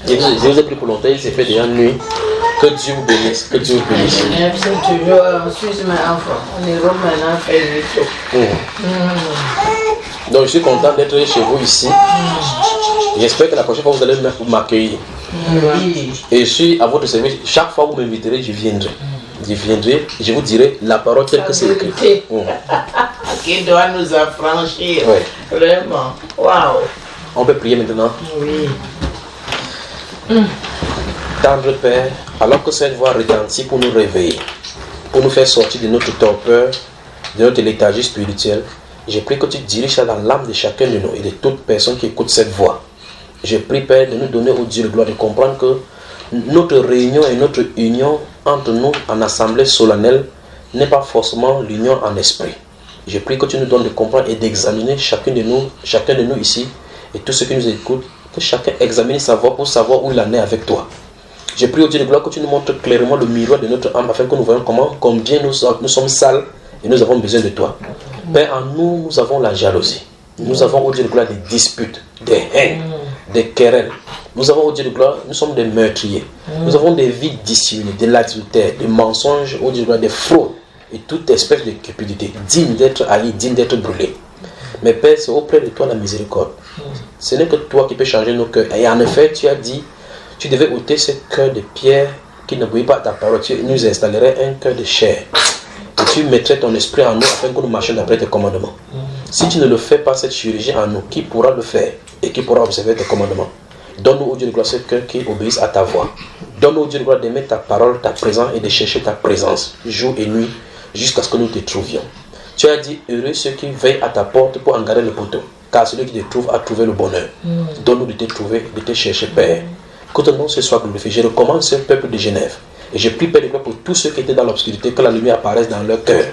Je vous ai pris pour longtemps, il s'est fait déjà nuit. Que Dieu vous bénisse. Que Dieu vous bénisse. Merci toujours en Suisse, mes enfants. On est maintenant fait 8 Donc je suis content d'être chez vous ici. J'espère que la prochaine fois vous allez m'accueillir. Oui. Et je suis à votre service. Chaque fois que vous m'inviterez, je viendrai. Je viendrai, je vous dirai la parole telle que c'est écrit. Qui doit nous affranchir. Ouais. Vraiment. Waouh. On peut prier maintenant. Oui. Tendre Père, alors que cette voix retentit pour nous réveiller, pour nous faire sortir de notre torpeur, de notre léthargie spirituelle, je prie que tu diriges ça dans l'âme de chacun de nous et de toute personne qui écoute cette voix. Je prie, Père, de nous donner au Dieu de gloire de comprendre que notre réunion et notre union entre nous en assemblée solennelle n'est pas forcément l'union en esprit. Je prie que tu nous donnes de comprendre et d'examiner chacun de nous ici et tous ceux qui nous écoutent, que chacun examine sa voix pour savoir où il en est avec toi. Je prie au Dieu de gloire que tu nous montres clairement le miroir de notre âme afin que nous voyons combien nous sommes sales et nous avons besoin de toi. Père, en nous, nous avons la jalousie. Nous avons au Dieu de gloire des disputes, des haines, des querelles. Nous avons au Dieu de gloire, nous sommes des meurtriers. Nous avons des vies dissimulées, de l'adultère, des mensonges, au Dieu de gloire, des fraudes et toute espèce de cupidité, digne d'être haï, digne d'être brûlé. Mais Père, c'est auprès de toi la miséricorde. Ce n'est que toi qui peux changer nos cœurs. Et en effet, tu as dit, tu devais ôter ce cœur de pierre qui n'obéit pas à ta parole. Tu nous installerais un cœur de chair. Et tu mettrais ton esprit en nous afin que nous marchions d'après tes commandements. Si tu ne le fais pas, cette chirurgie en nous, qui pourra le faire et qui pourra observer tes commandements? Donne-nous, au Dieu de gloire, ce cœur qui obéisse à ta voix. Donne-nous, au Dieu de gloire, d'aimer ta parole, ta présence et de chercher ta présence, jour et nuit, jusqu'à ce que nous te trouvions. Tu as dit, heureux ceux qui veillent à ta porte pour en garder le poteau, car celui qui te trouve a trouvé le bonheur. Donne-nous de te trouver, de te chercher, Père. Que ton nom se soit glorifié. Je recommande ce peuple de Genève. Et je prie, Père de gloire, pour tous ceux qui étaient dans l'obscurité, que la lumière apparaisse dans leur cœur.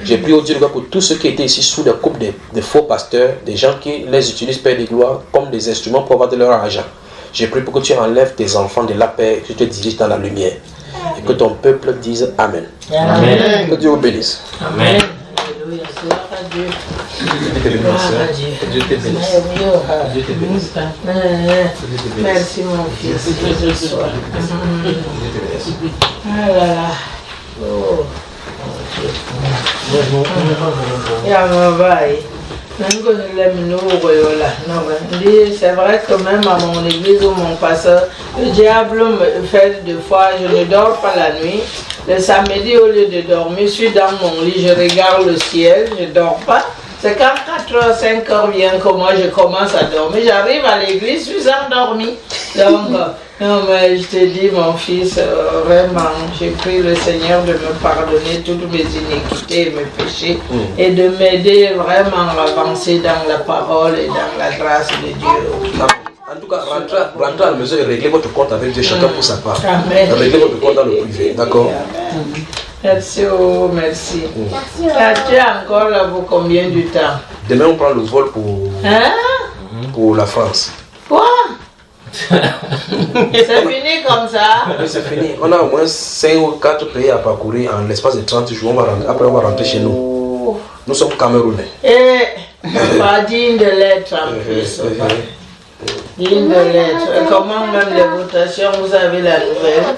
Je prie au Dieu de gloire pour tous ceux qui étaient ici sous la coupe des faux pasteurs, des gens qui les utilisent, Père de gloire, comme des instruments pour avoir de leur argent. Je prie pour que tu enlèves tes enfants de la paix, que tu te diriges dans la lumière. Et que ton peuple dise Amen. Amen. Que Dieu vous bénisse. Amen. Alléluia. Gloire à Dieu. Dieu te bénisse. Gloire à Dieu. Dieu te bénisse. Dieu te bénisse. Merci mon fils. Dieu te bénisse. Ah là là. Oh. C'est vrai que même à mon église ou mon pasteur, le diable me fait des fois, je ne dors pas la nuit. Le samedi, au lieu de dormir, je suis dans mon lit, je regarde le ciel, je ne dors pas. C'est quand 4h, 5h vient que moi je commence à dormir. J'arrive à l'église, je suis endormie. Donc, non, mais je te dis, mon fils, vraiment, j'ai pris le Seigneur de me pardonner toutes mes iniquités et mes péchés et de m'aider vraiment à avancer dans la parole et dans la grâce de Dieu. En tout cas, rentrez à la maison et réglez votre compte avec Dieu, chacun pour sa part. Amen. Réglez votre compte dans le privé, d'accord? Merci, oh, merci. Tu es encore là pour combien de temps? Demain, on prend le vol pour la France. Quoi? C'est fini comme ça? Oui, c'est fini. On a au moins 5 ou 4 pays à parcourir en l'espace de 30 jours. Après, on va rentrer chez nous. Nous sommes Camerounais. Et pas digne de l'être en plus. Digne de l'être. Comment même les votations, vous avez la nouvelle?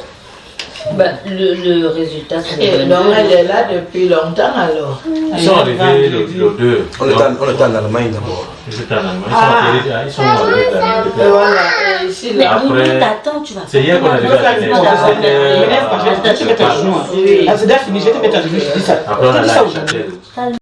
Le résultat, c'est Donc elle est là depuis longtemps alors. Ils sont arrivés le 2. On était en Allemagne d'abord. Ils étaient en Allemagne. Ils sont arrivés Et voilà, et ici Mais là. nous, t'attends, tu vas. C'est hier qu'on a arrivé à Genève. Je vais te mettre à genoux. Oui. C'est fini, je vais te mettre à genoux. Je dis ça. Après, on a Je dis la ça aujourd'hui. Châtel.